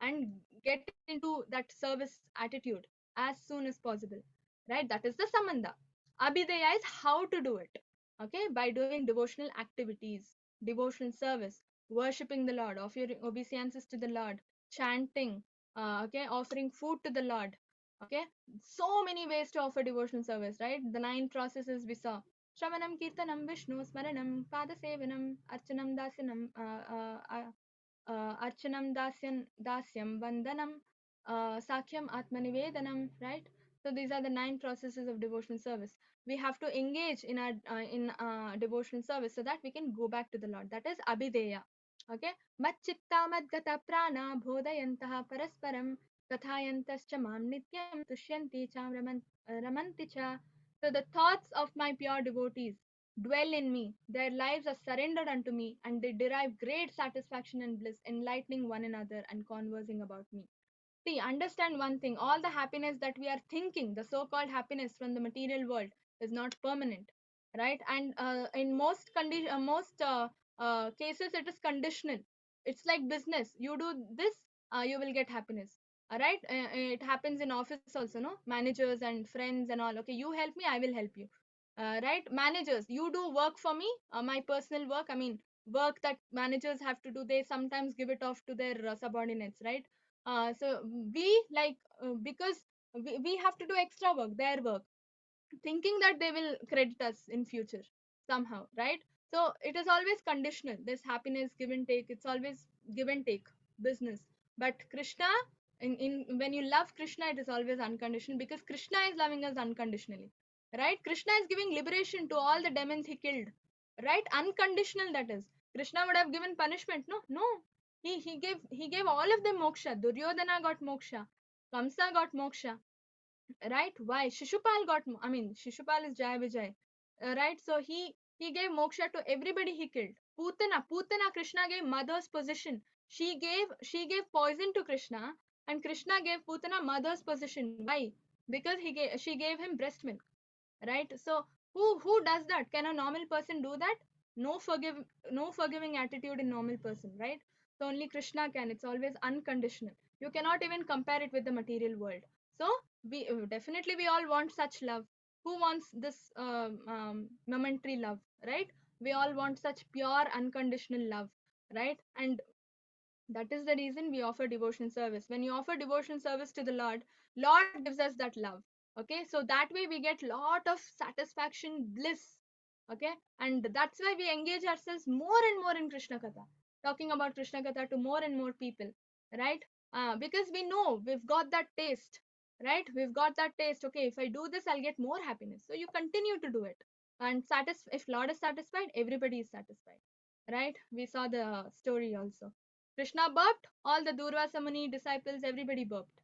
and get into that service attitude as soon as possible. Right? That is the samandha. Abhidaya is how to do it. Okay? By doing devotional activities, devotional service, worshipping the Lord, offering obeisances to the Lord, chanting, okay, offering food to the Lord. Okay? So many ways to offer devotional service, right? The 9 processes we saw. Shravanam, Kirtanam, Vishnu, Smaranam, Padasevanam, Archanam, Dasanam, Archanam, Dasyam, Vandanam, Sakyam, Atmanivedanam, right? So these are the 9 processes of devotional service. We have to engage in our devotional service so that we can go back to the Lord. That is abhideya. Okay. Matchitta madgata prana bodhayantah parasparam kathayantascha mam nityam tushyanti cham ramanti cha. So the thoughts of my pure devotees dwell in me. Their lives are surrendered unto me, and they derive great satisfaction and bliss, enlightening one another and conversing about me. See, understand one thing, all the happiness that we are thinking, the so called happiness from the material world, is not permanent, right? And in most cases, it is conditional. It's like business. You do this, you will get happiness. All right, it happens in office also, no? Managers and friends and all. Okay, you help me, I will help you. Right, managers, you do work for me, my personal work. I mean, work that managers have to do. They sometimes give it off to their subordinates, right? So we like because we have to do extra work, their work, thinking that they will credit us in future somehow, right? So it is always conditional. This happiness, give and take, it's always give and take business. But Krishna, in when you love Krishna, it is always unconditional, because Krishna is loving us unconditionally, right? Krishna is giving liberation to all the demons he killed, right? Unconditional, that is. Krishna would have given punishment, no. He gave all of them moksha. Duryodhana got moksha, Kamsa got moksha, right? Why Shishupal got I mean, Shishupal is Jaya Vijay, right? So he gave moksha to everybody he killed. Putana, Krishna gave mother's position. She gave poison to Krishna, and Krishna gave Putana mother's position. Why? Because she gave him breast milk, right? So who does that? Can a normal person do that? No forgiving attitude in normal person, right? So only Krishna can. It's always unconditional. You cannot even compare it with the material world. So we definitely, we all want such love. Who wants this momentary love, right? We all want such pure unconditional love, right? And that is the reason we offer devotion service. When you offer devotion service to the Lord gives us that love. Okay, so that way we get lot of satisfaction, bliss. Okay, and that's why we engage ourselves more and more in Krishna Katha, talking about Krishna Katha to more and more people, right? Because we know we've got that taste, right? We've got that taste. Okay, if I do this, I'll get more happiness. So you continue to do it, and if Lord is satisfied, everybody is satisfied, right? We saw the story also. Krishna burped, all the Durvasa Muni disciples, everybody burped.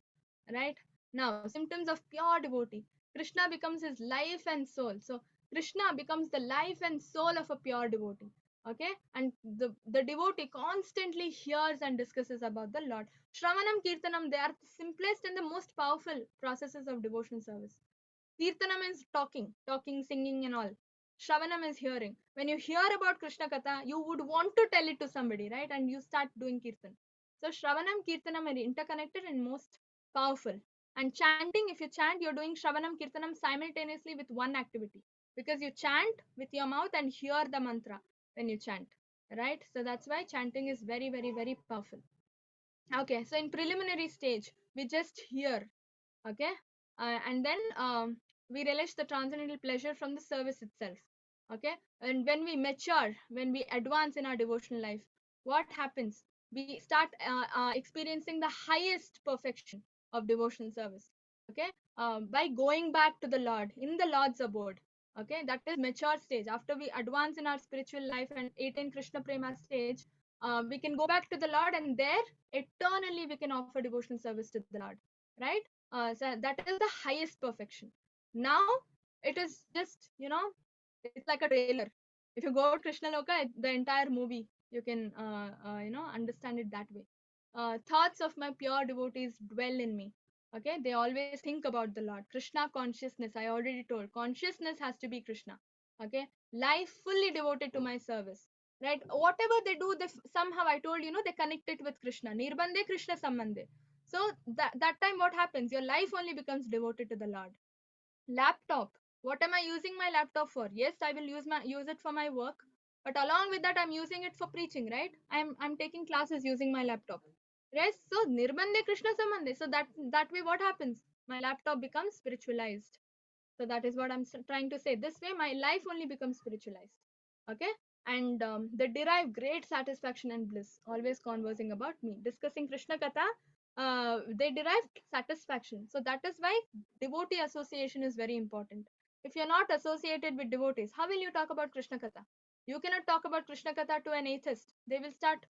Right? Now, symptoms of pure devotee. Krishna becomes his life and soul. So, Krishna becomes the life and soul of a pure devotee. Okay? And the devotee constantly hears and discusses about the Lord. Shravanam, Kirtanam, they are the simplest and the most powerful processes of devotion service. Kirtanam is talking, singing, and all. Shravanam is hearing. When you hear about Krishna Katha, you would want to tell it to somebody, right? And you start doing Kirtan. So, Shravanam, Kirtanam are interconnected and most powerful. And chanting, if you chant, you're doing Shravanam, Kirtanam simultaneously with one activity. Because you chant with your mouth and hear the mantra when you chant, right? So, that's why chanting is very, very, very powerful. Okay, so in preliminary stage, we just hear, okay, and then we relish the transcendental pleasure from the service itself, okay. And when we mature, when we advance in our devotional life, what happens? We start experiencing the highest perfection of devotional service, okay, by going back to the Lord in the Lord's abode. Okay, that is mature stage. After we advance in our spiritual life and attain Krishna Prema stage, we can go back to the Lord, and there eternally we can offer devotional service to the Lord, right? So that is the highest perfection. Now it is just, it's like a trailer. If you go to Krishna Loka, the entire movie, you can understand it that way. Thoughts of my pure devotees dwell in me. Okay, they always think about the Lord. Krishna consciousness, I already told. Consciousness has to be Krishna. Okay, life fully devoted to my service. Right, whatever they do, they somehow, I told, they connect it with Krishna. Nirbande Krishna Sambandhe. So that time what happens? Your life only becomes devoted to the Lord. Laptop. What am I using my laptop for? Yes, I will use it for my work, but along with that, I'm using it for preaching, right? I'm taking classes using my laptop. Yes, so Nirbande Krishna Sambandhe. So that way, what happens? My laptop becomes spiritualized. So that is what I'm trying to say. This way, my life only becomes spiritualized. Okay, and they derive great satisfaction and bliss, always conversing about me, discussing Krishna Katha. they derive satisfaction. So that is why devotee association is very important. If you're not associated with devotees, how will you talk about Krishna Katha? You cannot talk about Krishna Katha to an atheist. They will start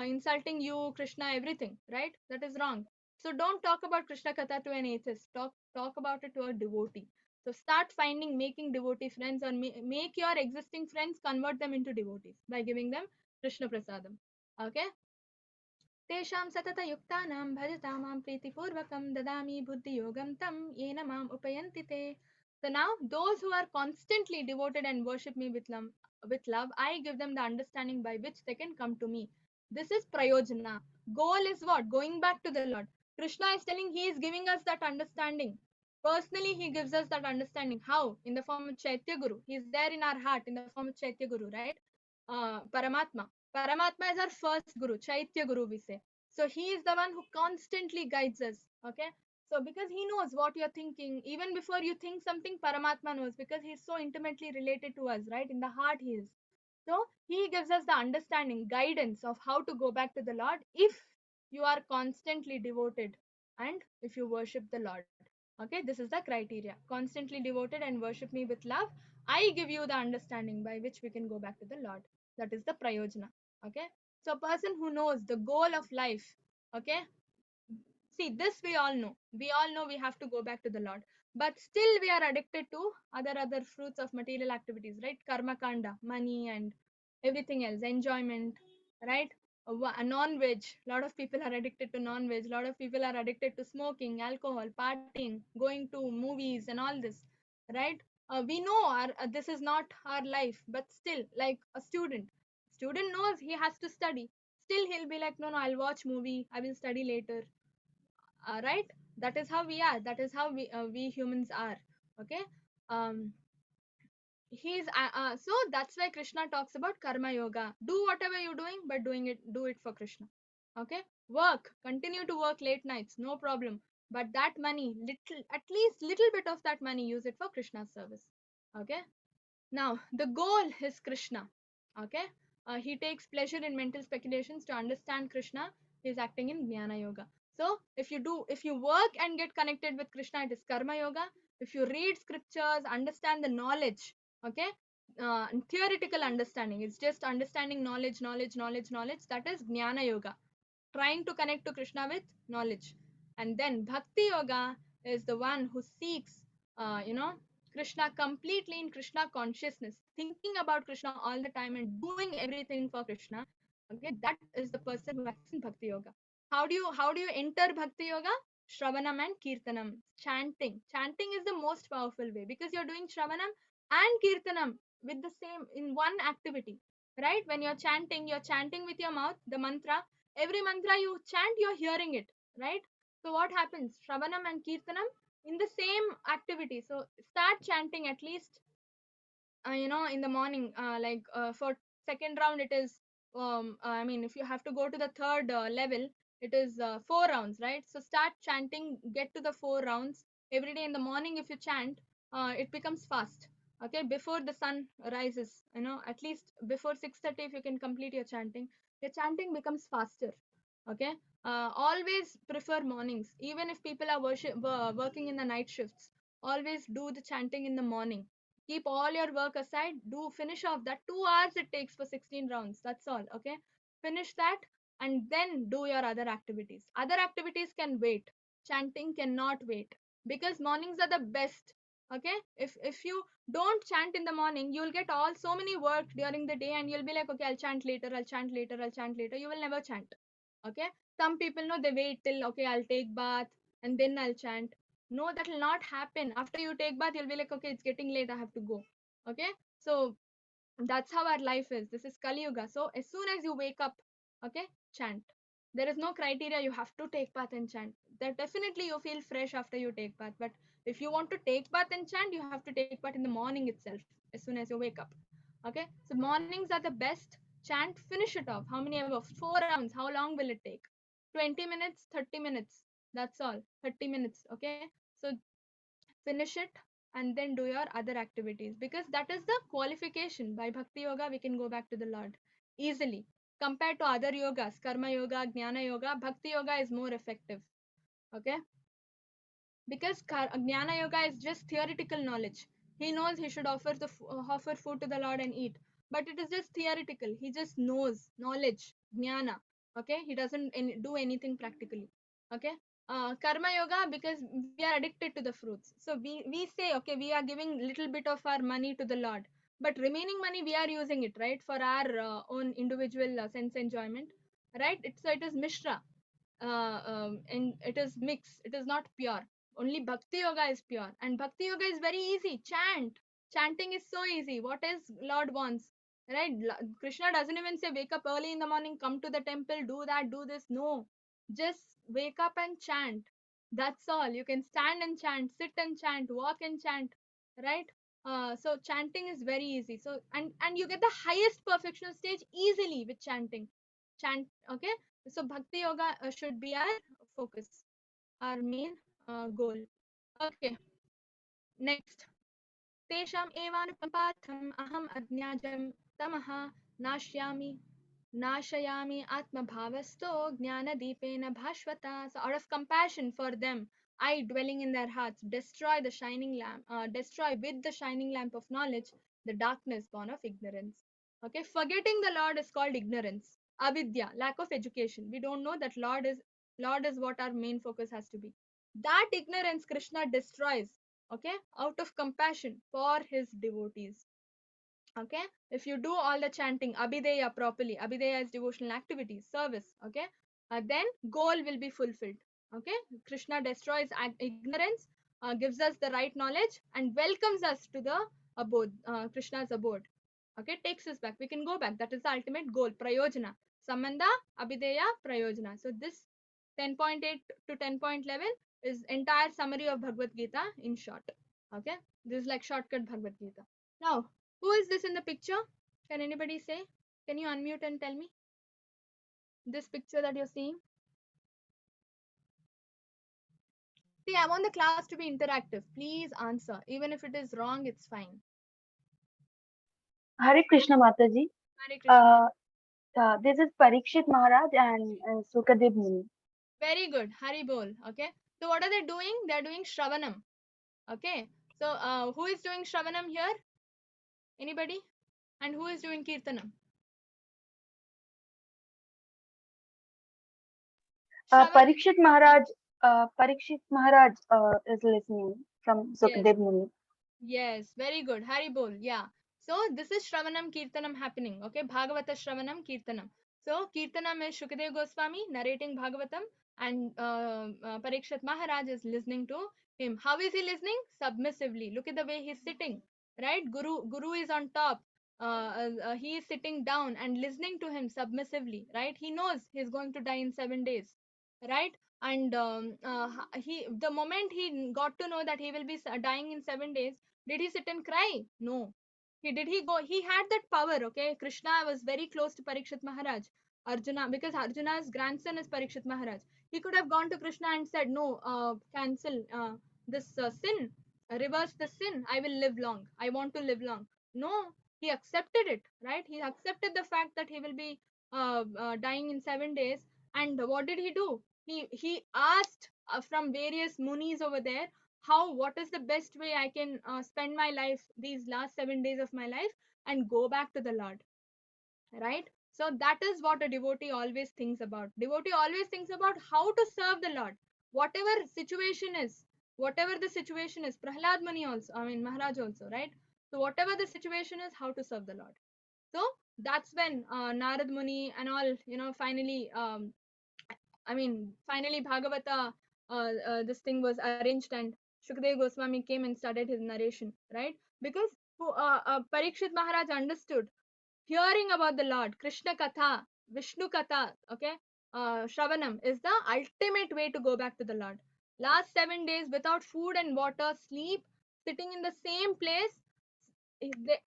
insulting you, Krishna, everything, right? That is wrong. So don't talk about Krishna Katha to an atheist. Talk about it to a devotee. So start finding, making devotee friends, or make your existing friends, convert them into devotees by giving them Krishna Prasadam. Okay. तेषां सततयुक्तानां भजता मां प्रीतिपूर्वकं ददामि बुद्धियोगं तं येन माम् उपयन्ति ते. So now, those who are constantly devoted and worship me with love, I give them the understanding by which they can come to me. This is prayojana. Goal is what? Going back to the Lord. Krishna is telling he is giving us that understanding. Personally, he gives us that understanding. How? In the form of Chaitya Guru. He is there in our heart in the form of Chaitya Guru, right? Paramatma. Paramatma is our first Guru, Chaitya Guru, we say. So he is the one who constantly guides us. Okay. So because he knows what you're thinking, even before you think something, Paramatma knows because he's so intimately related to us, right? In the heart, he is. So he gives us the understanding, guidance of how to go back to the Lord if you are constantly devoted and if you worship the Lord. Okay, this is the criteria. Constantly devoted and worship me with love. I give you the understanding by which we can go back to the Lord. That is the prayojana. Okay. So a person who knows the goal of life, okay, see, this we all know. We all know we have to go back to the Lord. But still we are addicted to other fruits of material activities, right? Karma kanda, money and everything else, enjoyment, right? Non-veg. A lot of people are addicted to non-veg. A lot of people are addicted to smoking, alcohol, partying, going to movies and all this, right? We know this is not our life, but still, like a student knows he has to study. Still, he'll be like, no, I'll watch movie. I will study later, right? That is how we are. That is how we humans are. Okay. um so that's why Krishna talks about karma yoga. Do whatever you're doing, but do it for Krishna. Okay. Work, continue to work late nights, no problem, but that money, little, at least little bit of that money, use it for Krishna's service. Okay. Now, the goal is Krishna. Okay. He takes pleasure in mental speculations. To understand Krishna, he is acting in Jnana Yoga. So, if you work and get connected with Krishna, it is Karma Yoga. If you read scriptures, understand the knowledge, okay, theoretical understanding, it's just understanding knowledge. That is Jnana Yoga, trying to connect to Krishna with knowledge. And then Bhakti Yoga is the one who seeks, Krishna completely in Krishna consciousness, thinking about Krishna all the time and doing everything for Krishna. Okay, that is the person who acts in Bhakti Yoga. How do you enter Bhakti Yoga? Shravanam and Kirtanam, chanting. Chanting is the most powerful way because you're doing Shravanam and Kirtanam with the same in one activity, right? When you're chanting with your mouth the mantra. Every mantra you chant, you're hearing it, right? So what happens? Shravanam and Kirtanam in the same activity. So start chanting at least, in the morning. For second round, it is, I mean, if you have to go to the third level, it is 4 rounds, right? So start chanting, get to the 4 rounds. Every day in the morning, if you chant, it becomes fast. Okay, before the sun rises, at least before 6:30, if you can complete your chanting becomes faster. Okay. Always prefer mornings, even if people are working in the night shifts. Always do the chanting in the morning. Keep all your work aside. Do finish off that 2 hours it takes for 16 rounds. That's all. Okay. Finish that and then do your other activities. Other activities can wait. Chanting cannot wait because mornings are the best. Okay. If you don't chant in the morning, you'll get all so many work during the day and you'll be like, okay, I'll chant later, I'll chant later, I'll chant later. You will never chant. Okay. Some people know they wait till, okay, I'll take bath and then I'll chant. No, that will not happen. After you take bath, you'll be like, okay, it's getting late, I have to go. Okay. So that's how our life is. This is Kali Yuga. So as soon as you wake up, okay, chant. There is no criteria you have to take bath and chant. That definitely you feel fresh after you take bath. But if you want to take bath and chant, you have to take bath in the morning itself, as soon as you wake up. Okay. So mornings are the best. Chant, finish it off. How many ever? 4 rounds. How long will it take? 20 minutes, 30 minutes. That's all. 30 minutes. Okay. So finish it and then do your other activities because that is the qualification. By Bhakti Yoga, we can go back to the Lord easily. compared to other yogas, karma yoga, jnana yoga, bhakti yoga is more effective. Okay, because jnana yoga is just theoretical knowledge. He knows he should offer food to the Lord and eat, but it is just theoretical. He just knows knowledge, jnana. Okay, he doesn't do anything practically. Okay, karma yoga, because we are addicted to the fruits. So we say, okay, we are giving little bit of our money to the Lord, but remaining money we are using it, right, for our own individual sense enjoyment, right? So it is mishra, and it is mixed. It is not pure. Only bhakti yoga is pure, and bhakti yoga is very easy. Chanting is so easy. What is Lord wants, right? Krishna doesn't even say wake up early in the morning, come to the temple, do that, do this. No, just wake up and chant. That's all. You can stand and chant, sit and chant, walk and chant, right? So chanting is very easy. So and you get the highest perfectional stage easily with chanting. Chant, okay. So bhakti yoga should be our focus, our main goal. Okay, next. Tesham evanupampatham aham ajnajam tamaha nashyami nashayami atmabhavasto jnanadipena bhashvata. So out of compassion for them, I, dwelling in their hearts, destroy the shining lamp, destroy with the shining lamp of knowledge the darkness born of ignorance. Okay, forgetting the Lord is called ignorance. Avidya, lack of education. We don't know that Lord is what our main focus has to be. That ignorance Krishna destroys, okay, out of compassion for his devotees. Okay, if you do all the chanting abhideya properly, abhideya is devotional activities, service, okay, then goal will be fulfilled. Okay, Krishna destroys ignorance, gives us the right knowledge, and welcomes us to the abode, Krishna's abode. Okay, takes us back, we can go back. That is the ultimate goal, prayojana, sambandha, abhideya, prayojana. So this 10.8 to 10.11 is entire summary of Bhagavad Gita in short. Okay, this is like shortcut Bhagavad Gita. Now, who is this in the picture? Can anybody say? Can you unmute and tell me? This picture that you're seeing? See, I want the class to be interactive. Please answer. Even if it is wrong, it's fine. Hare Krishna Mataji. Hare Krishna. Uh, this is Parikshit Maharaj and Sukadev Muni. Very good. Hari bol. Okay. So what are they doing? They're doing Shravanam. Okay. So who is doing Shravanam here? Anybody? And who is doing Kirtanam? Shravanam. Parikshit Maharaj is listening from Yes. Sukadev Muni. Yes, very good. Hari bol. Yeah. So this is Shravanam Kirtanam happening. Okay, Bhagavata Shravanam Kirtanam. So Kirtanam is Shukadev Goswami narrating Bhagavatam, and Parikshit Maharaj is listening to him. How is he listening? Submissively. Look at the way he's sitting. Right? Guru is on top. He is sitting down and listening to him submissively. Right? He knows he's going to die in 7 days. Right? And he, the moment he got to know that he will be dying in 7 days, did he sit and cry? No. He had that power. Okay, Krishna was very close to Parikshit Maharaj. Arjuna, because Arjuna's grandson is Parikshit Maharaj, he could have gone to Krishna and said, no, cancel this sin, reverse the sin, I will live long, I want to live long. No, he accepted it, right? He accepted the fact that he will be dying in 7 days. And what did he do? He asked from various munis over there, what is the best way I can spend my life, these last 7 days of my life, and go back to the Lord, right? So that is what a devotee always thinks about. Devotee always thinks about how to serve the Lord, whatever situation is. Whatever the situation is, Prahlad Muni also, I mean Maharaj also, right? So whatever the situation is, how to serve the Lord. So that's when Narad Muni and all, finally, finally Bhagavata, this thing was arranged, and Shukdev Goswami came and started his narration, right? Because Parikshit Maharaj understood, hearing about the Lord, Krishna Katha, Vishnu Katha, okay, Shravanam is the ultimate way to go back to the Lord. Last 7 days without food and water, sleep, sitting in the same place,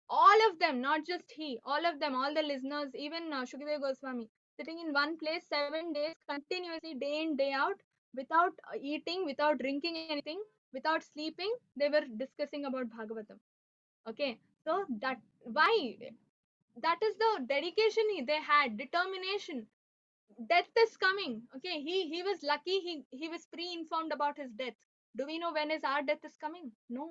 all of them, not just he, all of them, all the listeners, even Shukdev Goswami, sitting in one place 7 days continuously, day in, day out, without eating, without drinking anything, without sleeping, they were discussing about Bhagavatam. Okay, so that, why? That is the dedication they had, determination. Death is coming. Okay, he was lucky, he was pre-informed about his death. Do we know when is our death is coming? No.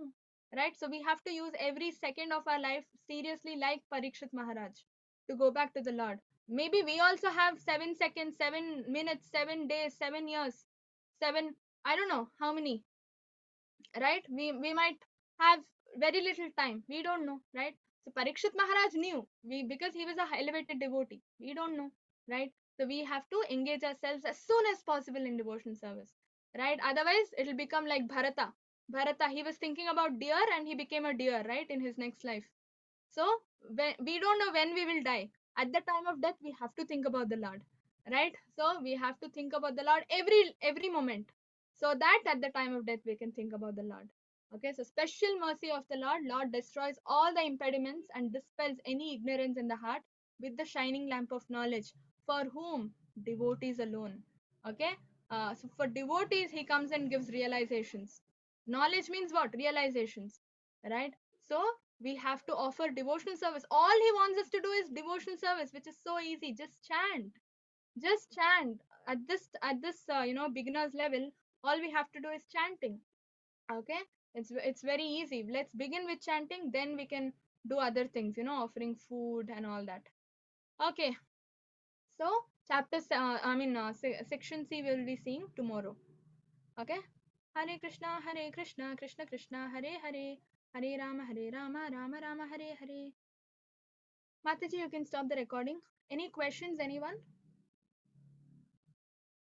Right, so we have to use every second of our life seriously, like Parikshit Maharaj, to go back to the Lord. Maybe we also have 7 seconds, 7 minutes, 7 days, 7 years, 7, I don't know how many, right? We might have very little time, we don't know, right? So Parikshit Maharaj knew, we, because he was a elevated devotee, we don't know, right? So we have to engage ourselves as soon as possible in devotion service, right? Otherwise it will become like Bharata, he was thinking about deer and he became a deer, right, in his next life. So when, we don't know when we will die. At the time of death, we have to think about the Lord, right? So we have to think about the Lord every moment, so that at the time of death we can think about the Lord. Okay, so special mercy of the Lord. Lord destroys all the impediments and dispels any ignorance in the heart with the shining lamp of knowledge. For whom? Devotees alone. Okay, so for devotees, He comes and gives realizations. Knowledge means what? Realizations, right? So we have to offer devotional service. All he wants us to do is devotional service, which is so easy. Just chant. At this beginners level, all we have to do is chanting. Okay, it's very easy. Let's begin with chanting, then we can do other things, offering food and all that. Okay, so section C we will be seeing tomorrow. Okay, Hare Krishna, Krishna Krishna, Hare Hare, Hare Rama, Rama Rama, Hare Hare. Mataji, you can stop the recording. Any questions, anyone?